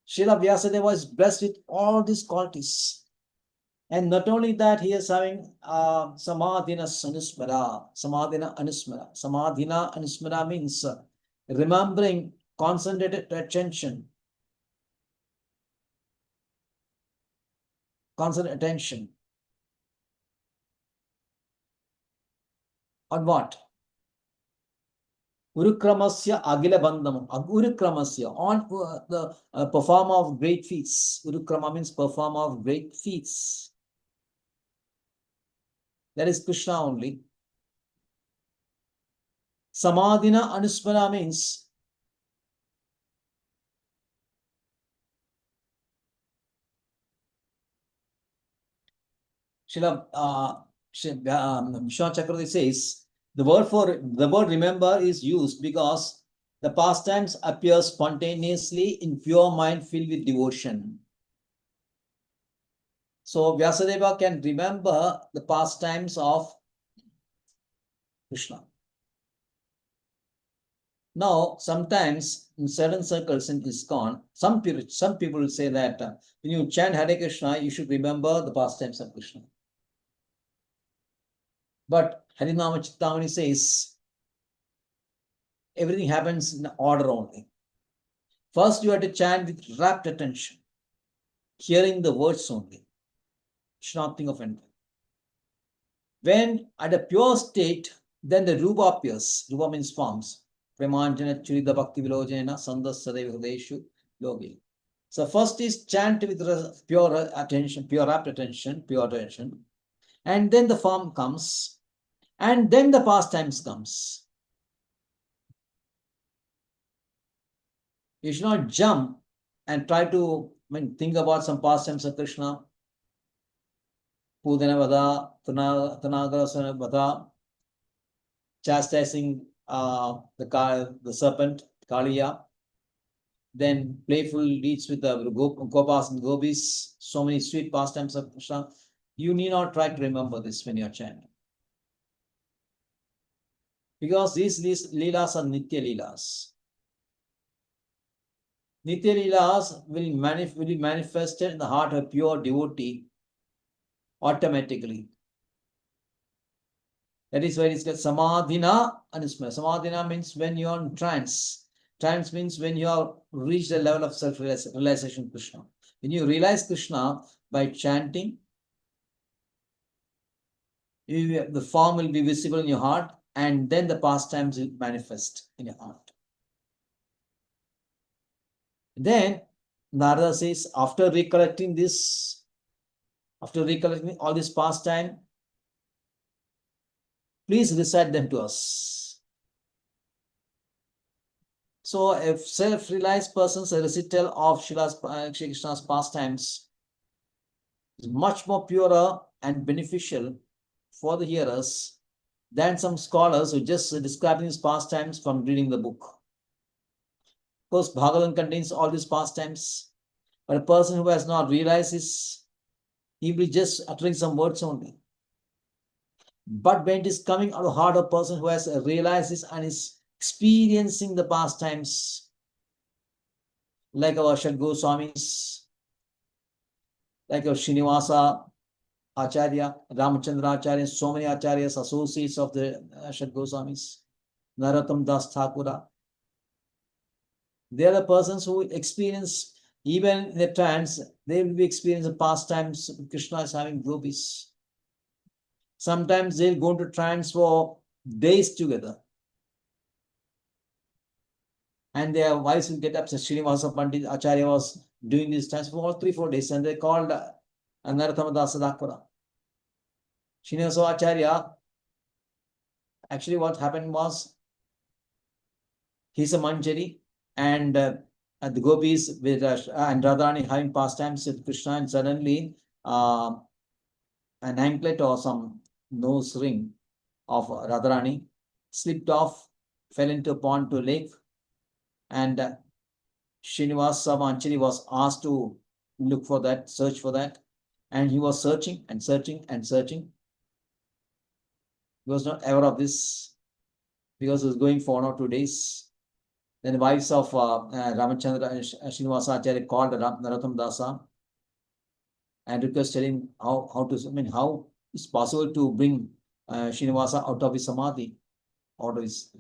Srila Vyasadeva is blessed with all these qualities. And not only that, he is having Samadhina Anusmara. Samadhina Anusmara. Samadhina Anusmara means remembering, concentrated attention. Constant attention. On what? Urukramasya Agila Bandham. Urukramasya, on the performer of great feats. Urukrama means performer of great feats. That is Krishna only. Samadhina Anusmara means Srila Vishwanath Chakravarti says the word remember is used because the pastimes appear spontaneously in pure mind filled with devotion. So Vyasadeva can remember the pastimes of Krishna. Now, sometimes in certain circles in ISKCON, some people will say that when you chant Hare Krishna, you should remember the pastimes of Krishna. But Harinama Chittamani says everything happens in order only. First, you have to chant with rapt attention, hearing the words only. It's nothing of anything. When at a pure state, then the Rupa appears. Rupa means forms. Premanjana Churida Bhakti Vilojena Sandas Sadeva Hrideshu Yogi. So first is chant with pure attention, pure rapt attention, pure attention. And then the form comes. And then the pastimes comes. You should not jump and try to think about some pastimes of Krishna. Pudana Vada, Tanagara Vada, chastising the serpent, Kaliya. Then playful deeds with the Gopas and Gopis, so many sweet pastimes of Krishna. You need not try to remember this when you are chanting. Because these leelas are Nitya leelas. Nitya leelas will be manifested in the heart of pure devotee automatically. That is why it is called Samadhina Anusmara. Samadhina means when you are in trance. Trance means when you have reached the level of self-realization of Krishna. When you realize Krishna by chanting, The form will be visible in your heart, and then the pastimes will manifest in your heart. Then Narada says, after recollecting all this pastime, please recite them to us. So a self-realized person's recital of Shri Krishna's pastimes is much more purer and beneficial for the hearers than some scholars who just describing his pastimes from reading the book. Of course, Bhagavatam contains all these pastimes, but a person who has not realized this, he will be just uttering some words only. But when it is coming out of the heart of a person who has realized this and is experiencing the pastimes, like our H.G. Swamis, like our Srinivasa Acharya, Ramachandra Acharya, so many Acharyas, associates of the H.G. Swamis, Narottam Das Thakura. They are the persons who experience, even in the trance, they will be experiencing pastimes. Krishna is having gopis. Sometimes they'll go into trance for days together. And their wives will get upset. Srinivasa Pandit Acharya was doing this trance for 3-4 days, and they called Narottam Das Thakura. Srinivasa Acharya, actually what happened was, he's a Manjari, and the gopis with and Radharani having pastimes with Krishna, and suddenly an anklet or some nose ring of Radharani slipped off, fell into a pond, to a lake, and Srinivasa Manjari was asked to look for that, search for that, and he was searching and searching and searching. He was not aware of this because it was going for 1 or 2 days. Then the wives of Ramachandra and Srinivasa Acharya called Narottam Dasa and requested him how it's possible to bring Srinivasa out of his samadhi, out of his.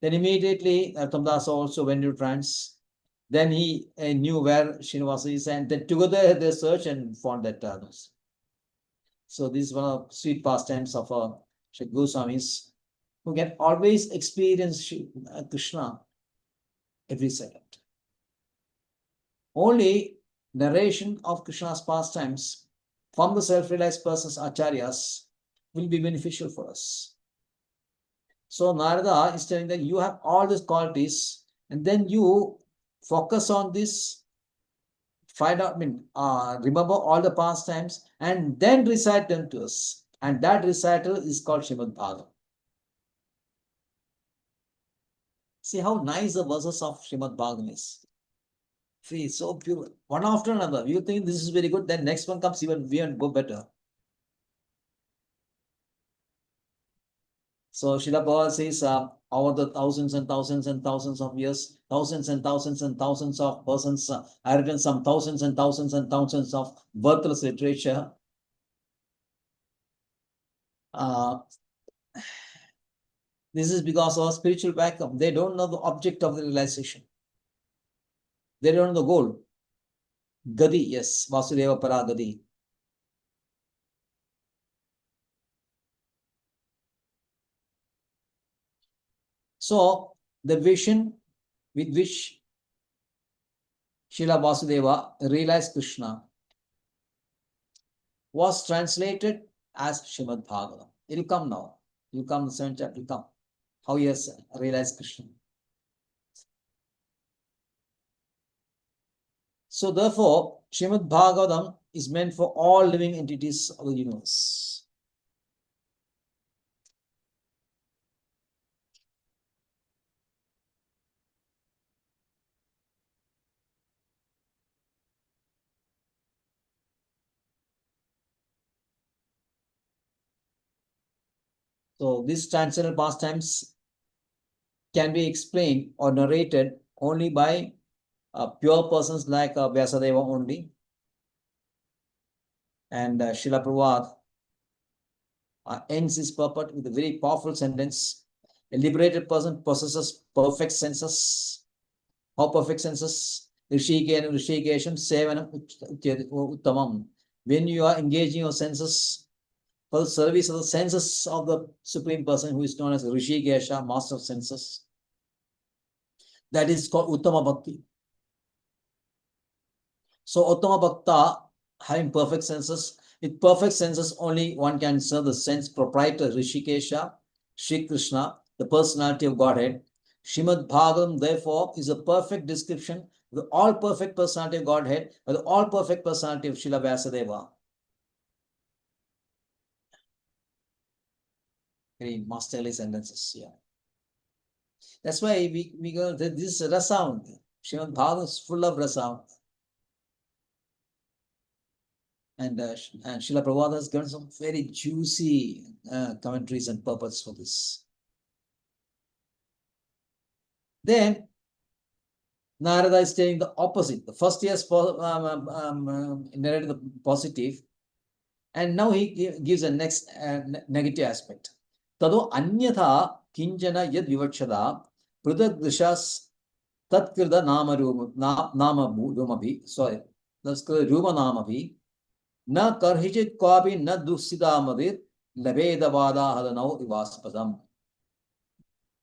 Then immediately Narottam Dasa also went into trance. Then he knew where Srinivasa is, and then together they searched and found that. So this is one of the sweet pastimes of H.G. Goswamis, who can always experience Krishna every second. Only narration of Krishna's pastimes from the self-realized persons, acharyas, will be beneficial for us. So Narada is telling that you have all these qualities, and then you focus on this, find out, remember all the pastimes, and then recite them to us. And that recital is called Srimad Bhagavatam. See how nice the verses of Srimad Bhagavatam is. See, so pure, one after another. You think this is very good, then next one comes even go better. So Srila Prabhupada says, over the thousands and thousands and thousands of years, thousands and thousands and thousands of persons have written some thousands and thousands and thousands of worthless literature. This is because of spiritual background. They don't know the object of the realization. They don't know the goal. Gadi, yes, Vasudeva Para Gadi. So the vision with which Srila Vasudeva realized Krishna was translated as Srimad Bhagavatam. It will come now. It will come, the 7th chapter will come. How he has realized Krishna. So therefore, Srimad Bhagavatam is meant for all living entities of the universe. So these transcendental pastimes can be explained or narrated only by pure persons like Vyasadeva only. And Srila Prabhupada ends his purport with a very powerful sentence. A liberated person possesses perfect senses. How perfect senses? Rishikesham Sevanam Uttamam. When you are engaging your senses, for the service of the senses of the Supreme Person, who is known as Rishikesha, Master of Senses. That is called Uttama Bhakti. So Uttama Bhakta, having perfect senses, with perfect senses only one can serve the sense proprietor Rishikesha, Shri Krishna, the personality of Godhead. Srimad Bhagavatam, therefore, is a perfect description of the all perfect personality of Godhead, or the all perfect personality of Srila Vyasadeva. Very masterly sentences here. That's why we go, this is Rasound. Srimad Bhagavatam is full of Rasound. And Srila Prabhupada has given some very juicy commentaries and purpose for this. Then Narada is saying the opposite. The first he has narrated the positive, and now he gives a next negative aspect. Tado anyatha kinjana yad vivakshada prudak dishas tatkrida nama rumabhi. Sorry, that's ruma namabi. Na karhichit kwabi na dusidamadir labedavada hadanau ivaspadam.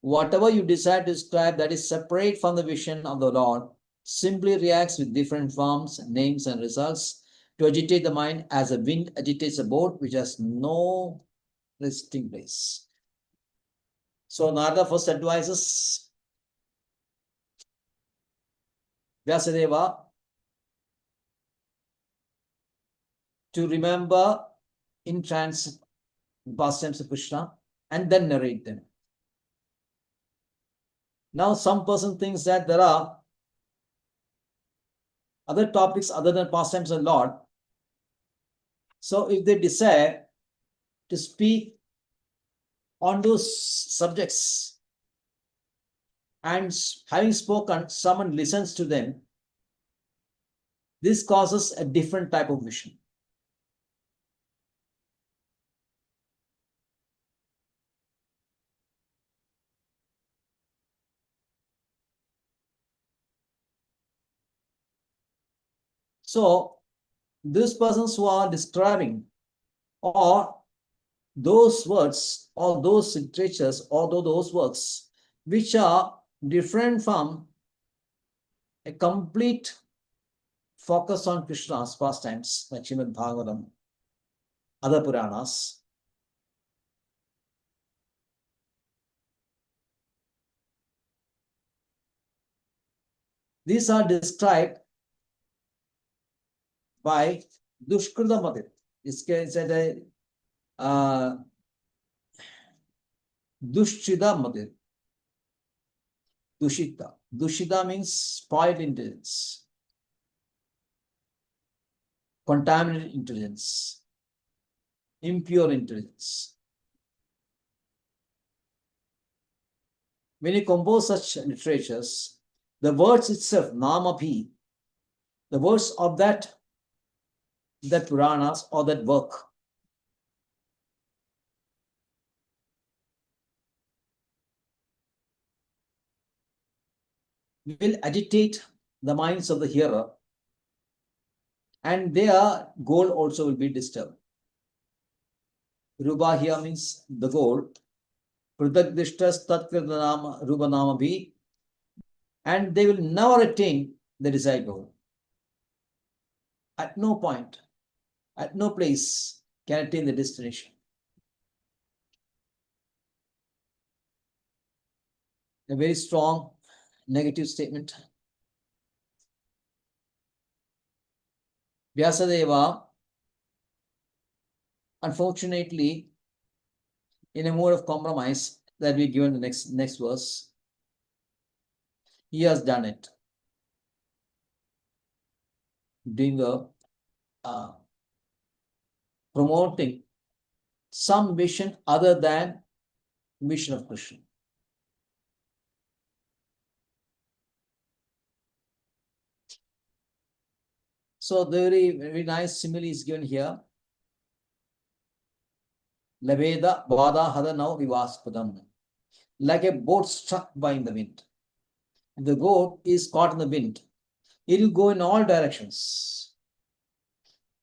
Whatever you decide to describe that is separate from the vision of the Lord simply reacts with different forms, names, and results to agitate the mind as a wind agitates a boat which has no resting place. So Narada first advises Vyasadeva to remember in trance pastimes of Krishna and then narrate them. Now some person thinks that there are other topics other than pastimes of Lord. So if they desire to speak on those subjects and having spoken, someone listens to them, this causes a different type of vision. So these persons who are describing or those words or those literatures or those works which are different from a complete focus on Krishna's pastimes, like Srimad Bhagavatam, other Puranas, these are described by Dushkrita Madir. Iske said Dushchida Madir. Dushita. Dushita means spoiled intelligence, contaminated intelligence, impure intelligence. When you compose such literatures, the words itself, Namabhi, the words of that Puranas or that work, will agitate the minds of the hearer, and their goal also will be disturbed. Ruba here means the goal. Pradagdishtas tatkritanama rubanamabhi, and they will never attain the desired goal. At no point, at no place can attain the destination. A very strong negative statement. Vyasadeva, unfortunately, in a mode of compromise that we given the next verse, he has done it. Doing the promoting some vision other than mission of Krishna. So the very nice simile is given here. Laveda Vada Hadanau Vivaspadam. Like a boat struck by the wind. If the boat is caught in the wind, it will go in all directions.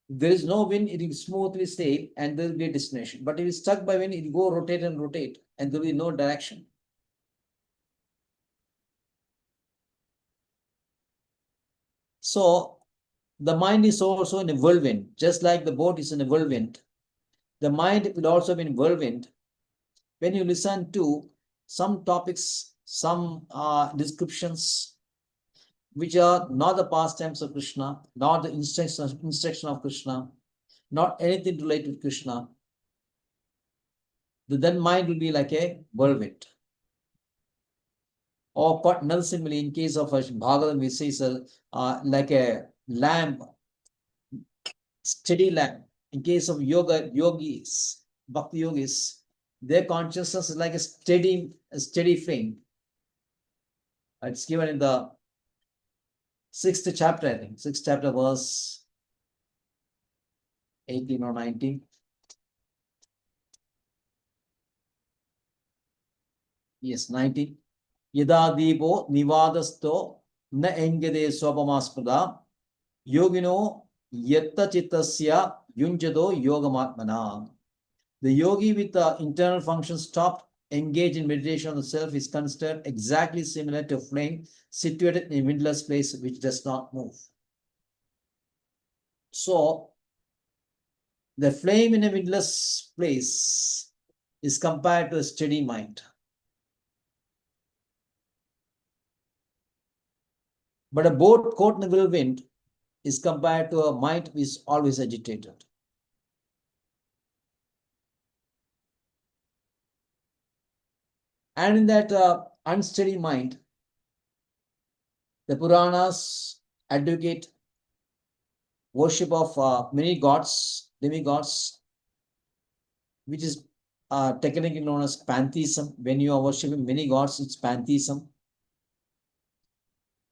If there is no wind, it will smoothly stay and there will be a destination. But if it's stuck by wind, it will go rotate and rotate and there will be no direction. So the mind is also in a whirlwind, just like the boat is in a whirlwind. The mind will also be in whirlwind. When you listen to some topics, some descriptions, which are not the pastimes of Krishna, not the instruction of Krishna, not anything related to Krishna, then mind will be like a whirlwind. Or put another simile, in case of Bhagavatam, we say like a lamp, steady lamp. In case of yogis, bhakti yogis, their consciousness is like a steady flame. It's given in the 6th chapter, I think. 6th chapter, verse 18 or 19. Yes, 19. Yada deepo nivadasto na engade swapamaspada yogino yatta chittasya yunjado yogamatmana. The yogi with the internal function stopped, engaged in meditation on the self is considered exactly similar to a flame situated in a windless place which does not move. So, the flame in a windless place is compared to a steady mind. But a boat caught in the whirlwind is compared to a mind which is always agitated. And in that unsteady mind, the Puranas advocate worship of many gods, demigods, which is technically known as pantheism. When you are worshipping many gods, it's pantheism.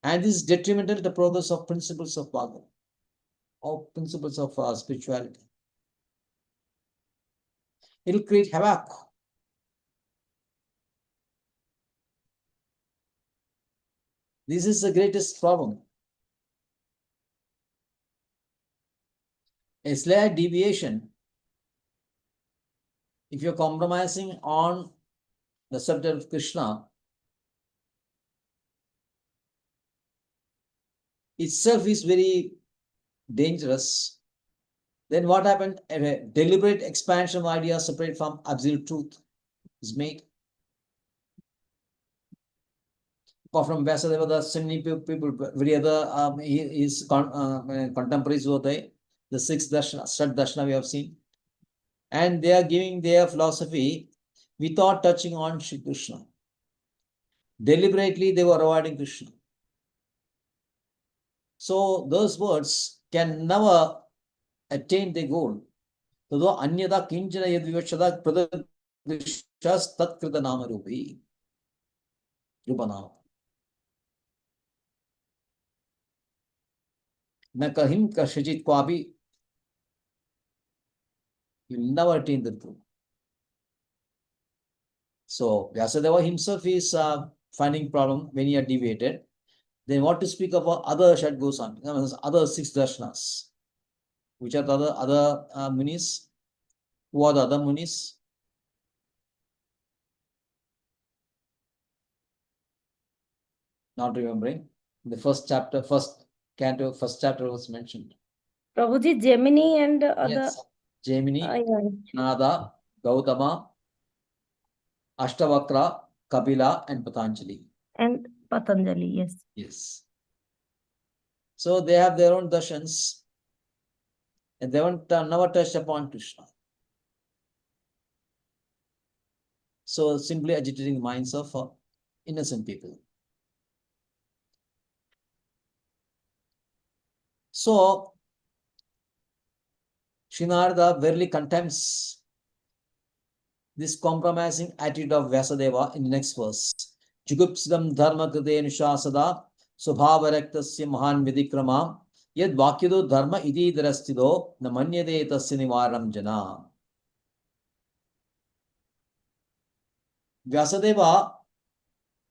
And this is detrimental to the progress of principles of Bhagavad, or principles of spirituality. It will create havoc. This is the greatest problem. A slight deviation, if you're compromising on the subject of Krishna, itself is very dangerous. Then what happened? A deliberate expansion of ideas separate from absolute truth is made. Apart from Vyasadeva, so many people, very other his contemporaries were there. The 6th Darshana, Shat Darshana we have seen. And they are giving their philosophy without touching on Shri Krishna. Deliberately they were avoiding Krishna. So those words can never attain their goal. Tado anyada kinchana yadvivachada pradrishas tatkrita nama rupi. Rupanama. Na kahim kashajit kwabi. You will never attain the truth. So Vyasadeva himself is finding problem when he had deviated. Then what to speak about other Shadgosami, other 6 darshanas? Which are the other munis? Who are the other munis? Not remembering. The first chapter, first canto, first chapter was mentioned. Prabhuji, Gemini and other. Yes. Gemini, Yeah. Nada, Gautama, Ashtavakra, Kapila, and Patanjali. And Patanjali, yes. Yes. So they have their own darshans and they haven't never touched upon Krishna. So simply agitating the minds of innocent people. So Sri Narada verily contemns this compromising attitude of Vyasadeva in the next verse. Jugupsidam dharma krite nushasada subhavarektasya mahan vidikrama yad vakyado dharma iti darastido namanyade tasya nivaram jana. Vyasadeva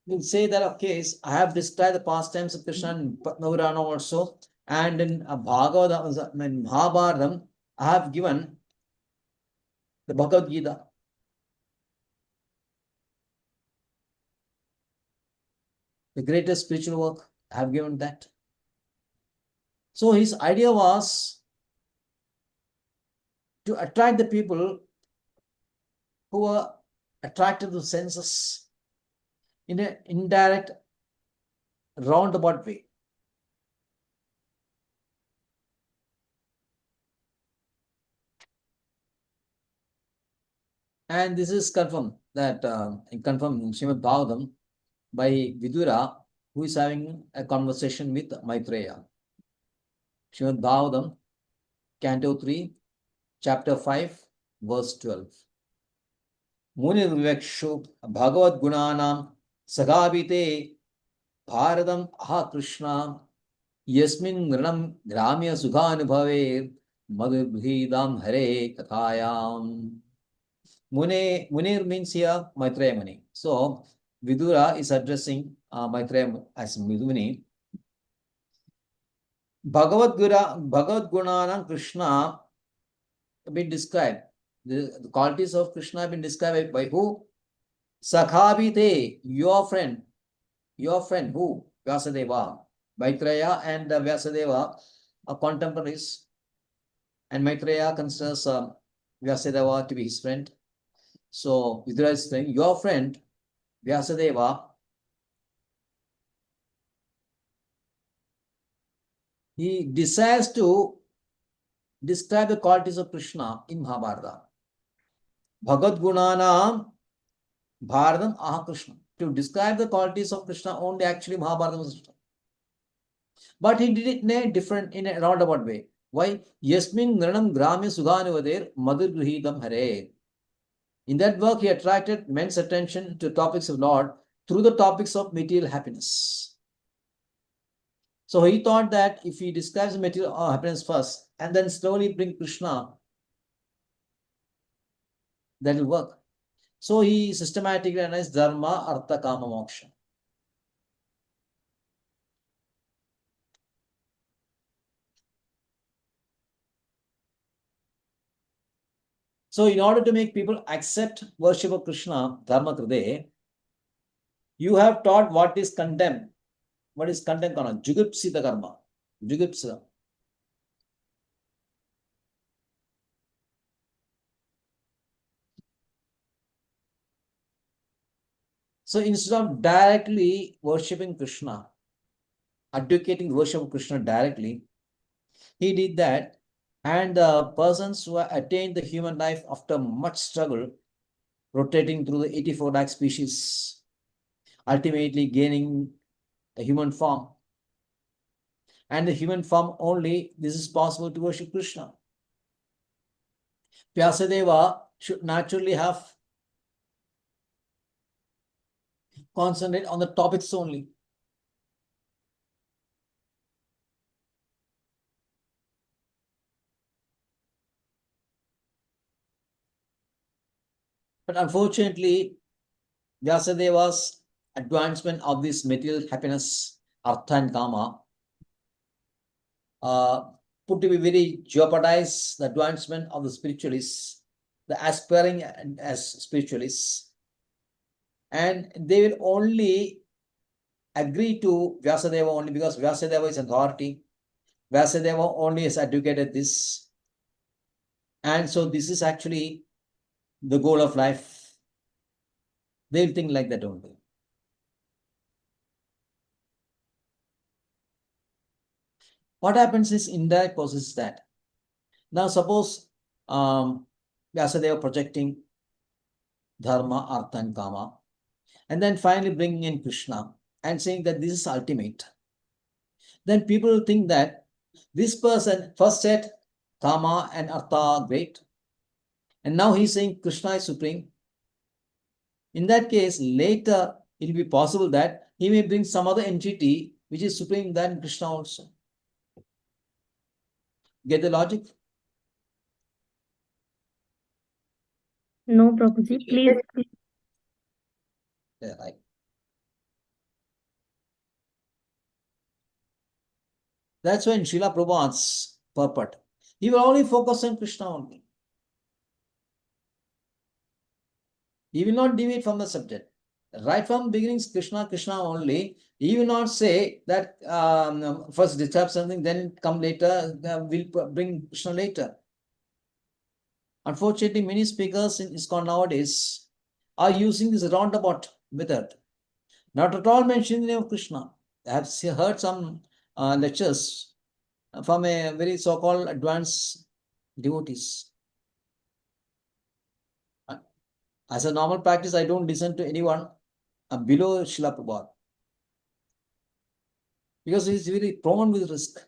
will say that, okay, I have described the pastimes of Krishna in Padma Purana also. And in Bhagavatam, in Mahabharatam, I have given the Bhagavad Gita. The greatest spiritual work, I have given that. So his idea was to attract the people who are attracted to the senses in an indirect, roundabout way. And this is confirmed that confirmed in Srimad Bhagavatam by Vidura, who is having a conversation with Maitreya. Srimad Bhagavatam, Canto 3, Chapter 5, verse 12. Munir Vivakshu Bhagavad Gunanam Sagabite Bharatam Aha Krishna Yasmin Nranam Gramya Sughanubhave Madhubhidam Hare Kathayam. Munir means here Maitreya Muni. So Vidura is addressing Maitreya as Muni. Bhagavad Gunanam Krishna have been described. The qualities of Krishna have been described by who? Sakhabite, your friend who? Vyasadeva. Maitreya and Vyasadeva are contemporaries, and Maitreya considers Vyasadeva to be his friend. So Vidura is saying, your friend Vyasadeva, he desires to describe the qualities of Krishna in Mahabharata. Bhagavad Gunanam Bharatam Aha Krishna. To describe the qualities of Krishna only, actually Mahabharata was written. But he did it in a roundabout way. Why? Yasmin Nranam Gramya Sughanuvader Madhurgruhidam Hare. In that work, he attracted men's attention to topics of Lord through the topics of material happiness. So he thought that if he describes material happiness first and then slowly bring Krishna, that will work. So he systematically analyzed Dharma, Artha, Kama, Moksha. So in order to make people accept worship of Krishna, Dharma Kride, you have taught what is condemned. What is condemned? Jugupsita karma. Jugupsita. So instead of directly worshipping Krishna, advocating worship of Krishna directly, he did that. And the persons who attained the human life after much struggle, rotating through the 84 lakh species, ultimately gaining a human form. And the human form only, this is possible to worship Krishna. Vyasadeva should naturally have concentrate on the topics only. But unfortunately, Vyasadeva's advancement of this material happiness, Artha and Kama, put to be very jeopardize the advancement of the spiritualists, the aspiring as spiritualists, and they will only agree to Vyasadeva only because Vyasadeva is authority. Vyasadeva only has advocated this, and so this is actually the goal of life. They will think like that only. What happens is indirect causes that. Now suppose Vyasadeva projecting Dharma, Artha and Kama, and then finally bringing in Krishna and saying that this is ultimate. Then people will think that this person first said Kama and Artha are great, and now he's saying Krishna is supreme. In that case, later it will be possible that he may bring some other entity which is supreme than Krishna also. Get the logic? No, Prabhuji, please. Yeah, right. That's when Srila Prabhupada's purport. He will only focus on Krishna only. He will not deviate from the subject. Right from beginnings, Krishna, Krishna only. He will not say that first disturb something, then come later, we'll bring Krishna later. Unfortunately, many speakers in ISKCON nowadays are using this roundabout method. Not at all mentioning the name of Krishna. I have heard some lectures from a very so-called advanced devotees. As a normal practice, I don't listen to anyone below Srila Prabhupada, because he is very prone with risk.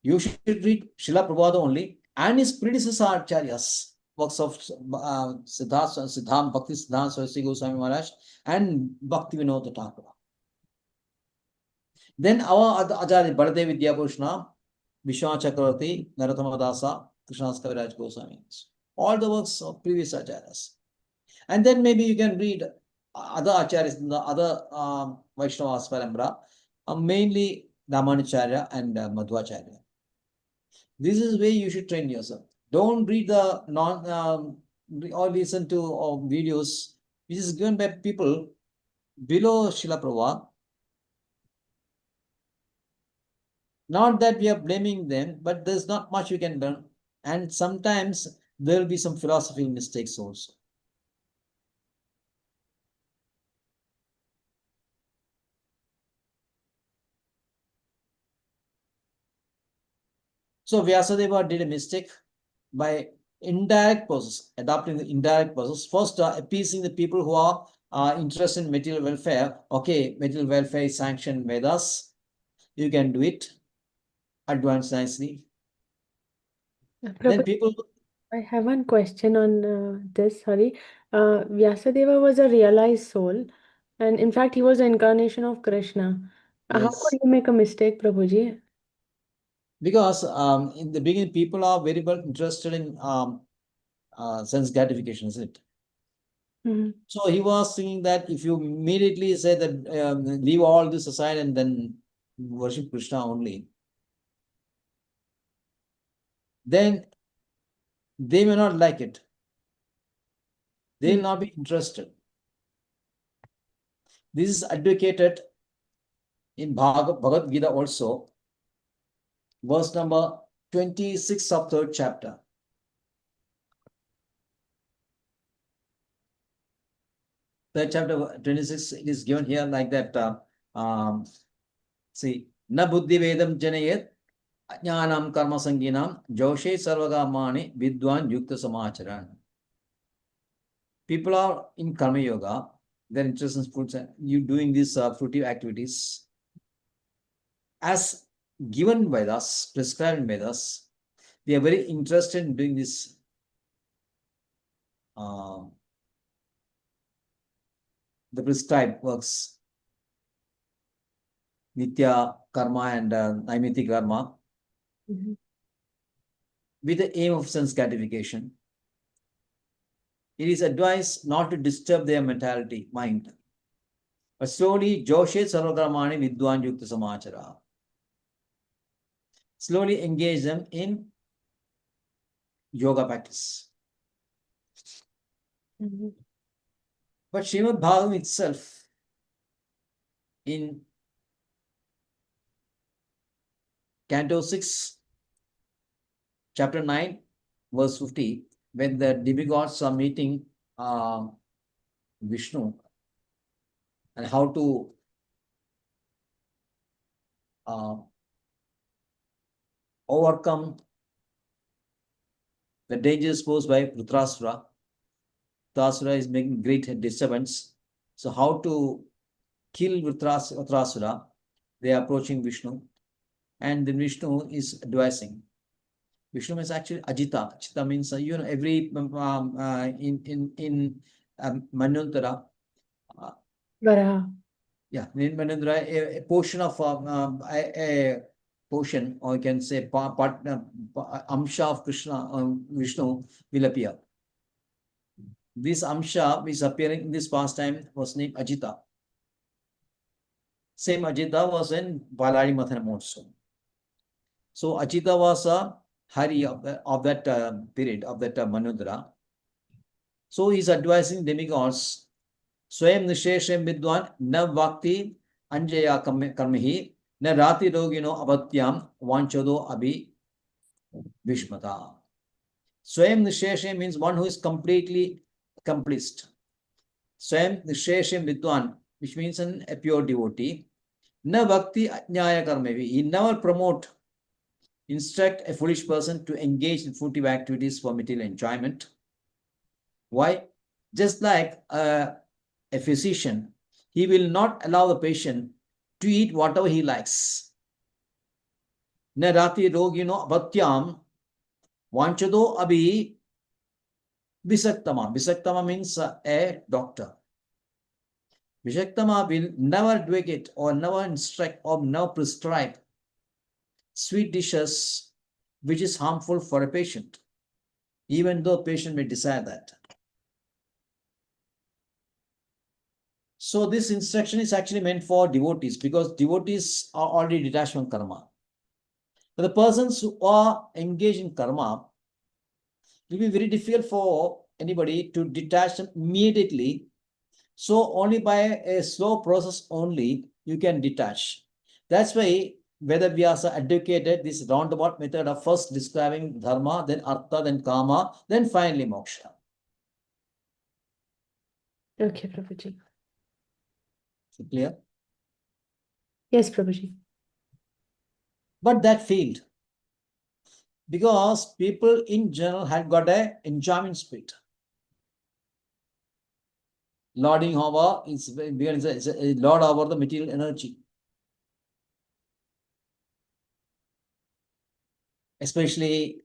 You should read Srila Prabhupada only and his predecessor acharyas, works of Siddham Bhakti Siddhanta Saraswati Goswami Maharaj and Bhakti Vinod Thakur. Then our Acharya Baladev Vidyabhushana, Vishwanath Narottama Dasa, Krishnadas Kaviraj Goswami. All the works of previous acharyas. And then maybe you can read other acharyas in the other Vaishnavas Parambara, mainly Ramanacharya and Madhvacharya. This is the way you should train yourself. Don't read the or listen to videos which is given by people below Srila Prabhupada. Not that we are blaming them, but there's not much we can learn. And sometimes there will be some philosophical mistakes also. So Vyasadeva did a mistake by indirect process, adopting the indirect process. First, appeasing the people who are interested in material welfare. Okay, material welfare is sanctioned Vedas. You can do it. Advance nicely. Then Prabhu, people. I have one question on this. Sorry. Vyasadeva was a realized soul, and in fact, he was an incarnation of Krishna. How Yes. could he make a mistake, Prabhuji? Because in the beginning, people are very well interested in sense gratification, isn't it? Mhm. So he was thinking that if you immediately say that leave all this aside and then worship Krishna only, then they may not like it. They will not be interested. This is advocated in Bhagavad Gita also, verse number 26 of 3rd chapter. Third chapter 26, it is given here like that. See, na buddhi vedam janayet ajnanam karma sanginam joshe sarvagamani vidwan yukta samacharan. People are in karma yoga, they're interested in fruits, you doing these fruitive activities as given by us, prescribed by us. They are very interested in doing this the prescribed works, Nitya karma and Naimiti karma, Mhm. with the aim of sense gratification. It is advised not to disturb their mentality, mind. But slowly, Joshe Sarvakarmani Vidwan Yukta Samachara. Slowly engage them in yoga practice. Mhm. But Srimad Bhagavatam itself, in Canto 6, Chapter 9, verse 50, when the demigods are meeting Vishnu and how to overcome the dangers posed by Vritrasura. Vritrasura is making great disturbance. So how to kill Vritrasura? They are approaching Vishnu, and then Vishnu is advising. Vishnu is actually Ajita. Ajita means every in Manvantara. Varaha. Yeah, in Manvantara, a portion of a portion, or you can say part amsha of Krishna, Vishnu will appear. This amsha which is appearing in this pastime was named Ajita. Same Ajita was in Balari Mathanam also. So Ajita was a Hari of that period, of that Manudra. So he's advising demigods, Swayam Nisheshem Vidwan, Na Vakti Anjaya Karmihi, Na Rati Rogino Abatyam, Vanchodo Abhi Vishmata. Swayam Nisheshem means one who is completely accomplished. Swayam Nisheshem Vidwan, which means a pure devotee. Na Bhakti Ajnaya Karmevi. He never instruct a foolish person to engage in fruitive activities for material enjoyment. Why? Just like a physician, he will not allow the patient to eat whatever he likes. Na rati rogino bhatyam vanchado abhi visaktama. Visaktama means a doctor. Visaktama will never advocate or never instruct or never prescribe sweet dishes which is harmful for a patient, even though patient may desire that. So this instruction is actually meant for devotees, because devotees are already detached from karma. But the persons who are engaged in karma, it will be very difficult for anybody to detach them immediately. So only by a slow process only you can detach. That's why Vedavyasa advocated this roundabout method of first describing dharma, then artha, then kama, then finally moksha. Okay, Prabhuji. So clear? Yes, Prabhuji. But that failed, because people in general had got a enjoyment spirit. Lording over is a lord over the material energy. Especially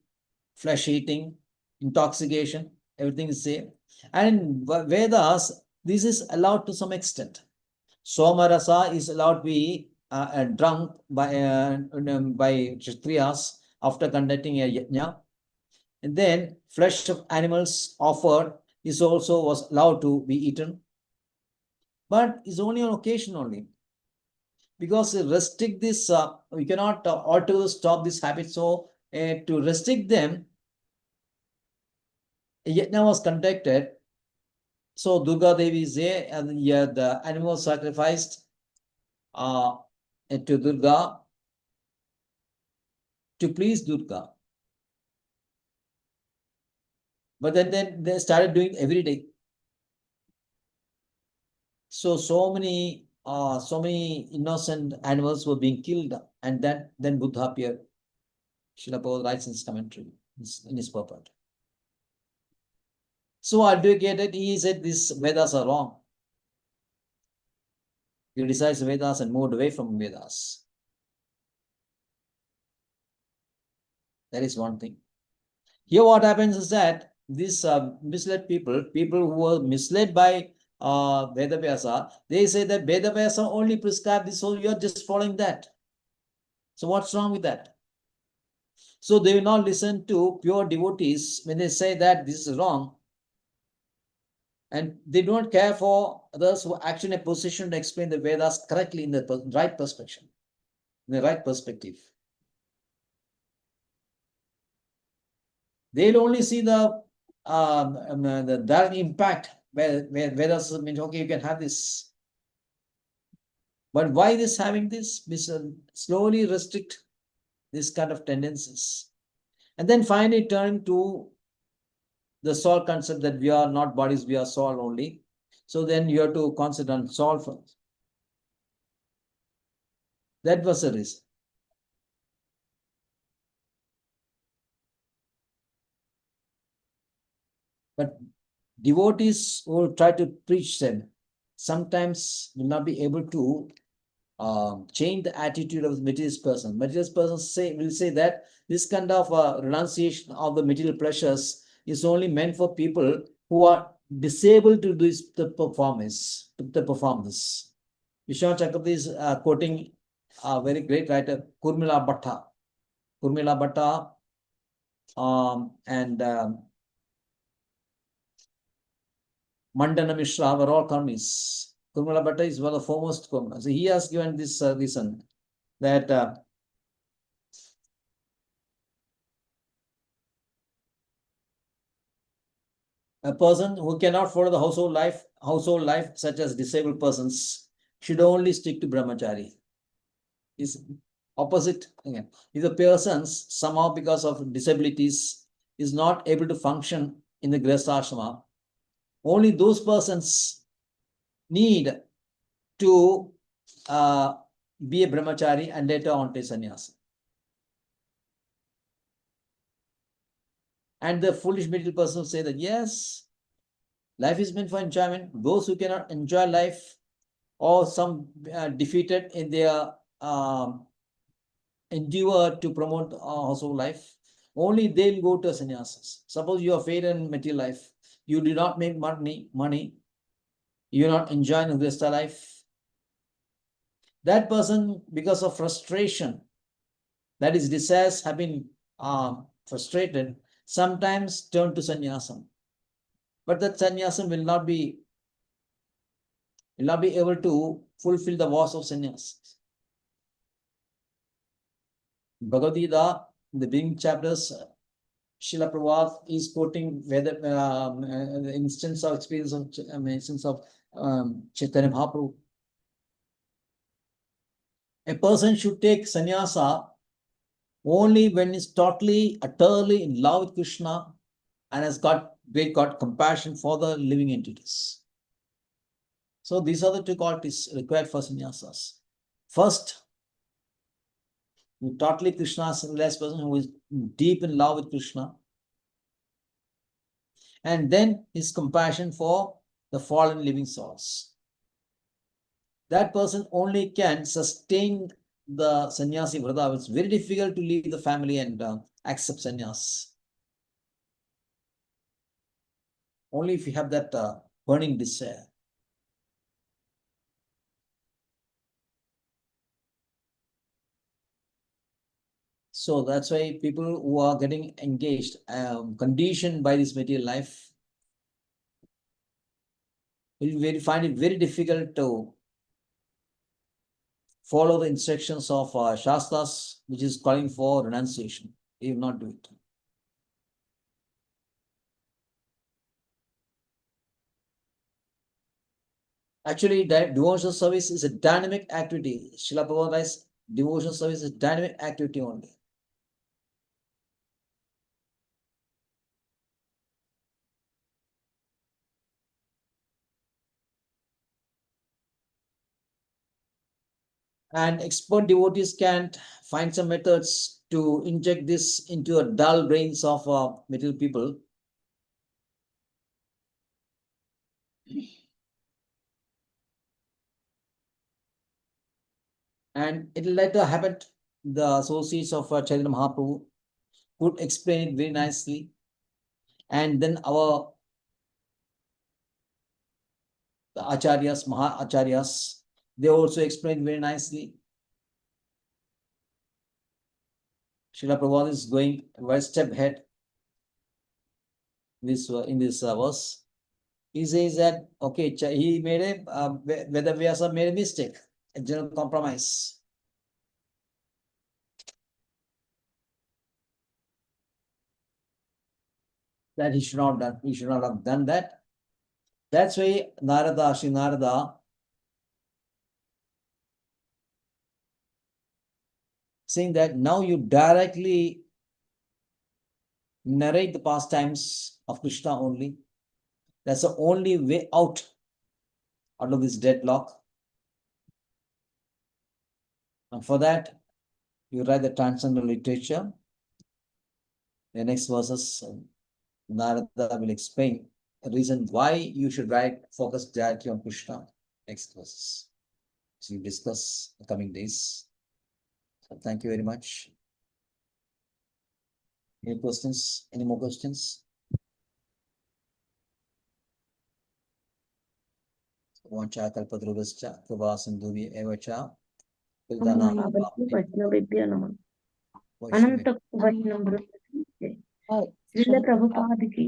flesh eating, intoxication, everything is same. And in Vedas, this is allowed to some extent. Somarasa is allowed to be drunk by Kshatriyas after conducting a yajna. And then flesh of animals offered is also was allowed to be eaten. But it's only on occasion only. Because restrict this, we cannot altogether stop this habit. So to restrict them, a yajna was conducted. So Durga Devi is there, and the animal sacrificed to Durga to please Durga. But then they started doing every day. So many innocent animals were being killed, and then Buddha appeared. Srila Prabhupada writes in his commentary, in his purport. So advocated, he said these Vedas are wrong. He criticized Vedas and moved away from Vedas. That is one thing. Here what happens is that these misled people who were misled by Vedavyasa, they say that Vedavyasa only prescribed this, so you are just following that. So what's wrong with that? So they will not listen to pure devotees when they say that this is wrong. And they don't care for others who are actually in a position to explain the Vedas correctly in the right perspective. In the right perspective. They'll only see the direct impact where Vedas means, okay, you can have this. But why this having this? We slowly restrict this kind of tendencies. And then finally turn to the soul concept that we are not bodies, we are soul only. So then you have to concentrate on soul first. That was the reason. But devotees who try to preach them sometimes will not be able to change the attitude of the materialist person. Materialist person will say that this kind of renunciation of the material pleasures is only meant for people who are disabled to do the performance. Vishwanath Chakravarti is quoting a very great writer, Kurmila Bhatta. Kurmila Bhatta and Mandana Mishra were all karmis. Kurumala Bhatta is one of the foremost Kurumala. So he has given this reason that a person who cannot follow the household life, such as disabled persons, should only stick to brahmachari. Is opposite again. If the person somehow because of disabilities is not able to function in the grihastha, only those persons need to be a brahmachari and later on take sannyasa. And the foolish middle person will say that yes, life is meant for enjoyment. Those who cannot enjoy life or some defeated in their endeavor to promote household life, only they'll go to sannyasas. Suppose you are failed in material life, you do not make money, you're not enjoying grihastha life. That person, because of frustration, that is desires have been frustrated, sometimes turn to sannyasam. But that sannyasam will not be able to fulfill the vows of sannyas. Bhagavad Gita, in the beginning chapters, Srila Prabhupada is quoting whether the instance of experience of Chaitanya Mahaprabhu. A person should take sannyasa only when he's totally, utterly in love with Krishna and has got compassion for the living entities. So these are the two qualities required for sannyasas. First, totally Krishna's last person who is deep in love with Krishna. And then his compassion for the fallen living souls. That person only can sustain the sannyasi vrata. It's very difficult to leave the family and accept sannyas. Only if you have that burning desire. So that's why people who are getting engaged, conditioned by this material life, will find it very difficult to follow the instructions of Shastras, which is calling for renunciation. They will not do it. Actually, devotional service is a dynamic activity. Srila Prabhupada writes, devotional service is a dynamic activity only. And expert devotees can find some methods to inject this into the dull brains of material people. And it will later happen, the associates of Chaitanya Mahaprabhu could explain it very nicely. And then our acharyas, Maha-acharyas, they also explain very nicely. Srila Prabhupada is going one step ahead in this verse. He says that, okay, he made Vedavyasa made a mistake, a general compromise. That he should not have done that. That's why Sri Narada saying that now you directly narrate the pastimes of Krishna only. That's the only way out of this deadlock. And for that, you write the transcendental literature. The next verses, Narada will explain the reason why you should focus directly on Krishna. Next verses. So you discuss the coming days. So thank you very much. Any questions? Any more questions? Vancha kalpadruvascha prabhasandhuvi evacha pildana వైష్ణవేభ్యో నమః. అనంత వైష్ణవ శ్రీల ప్రభుపాదికి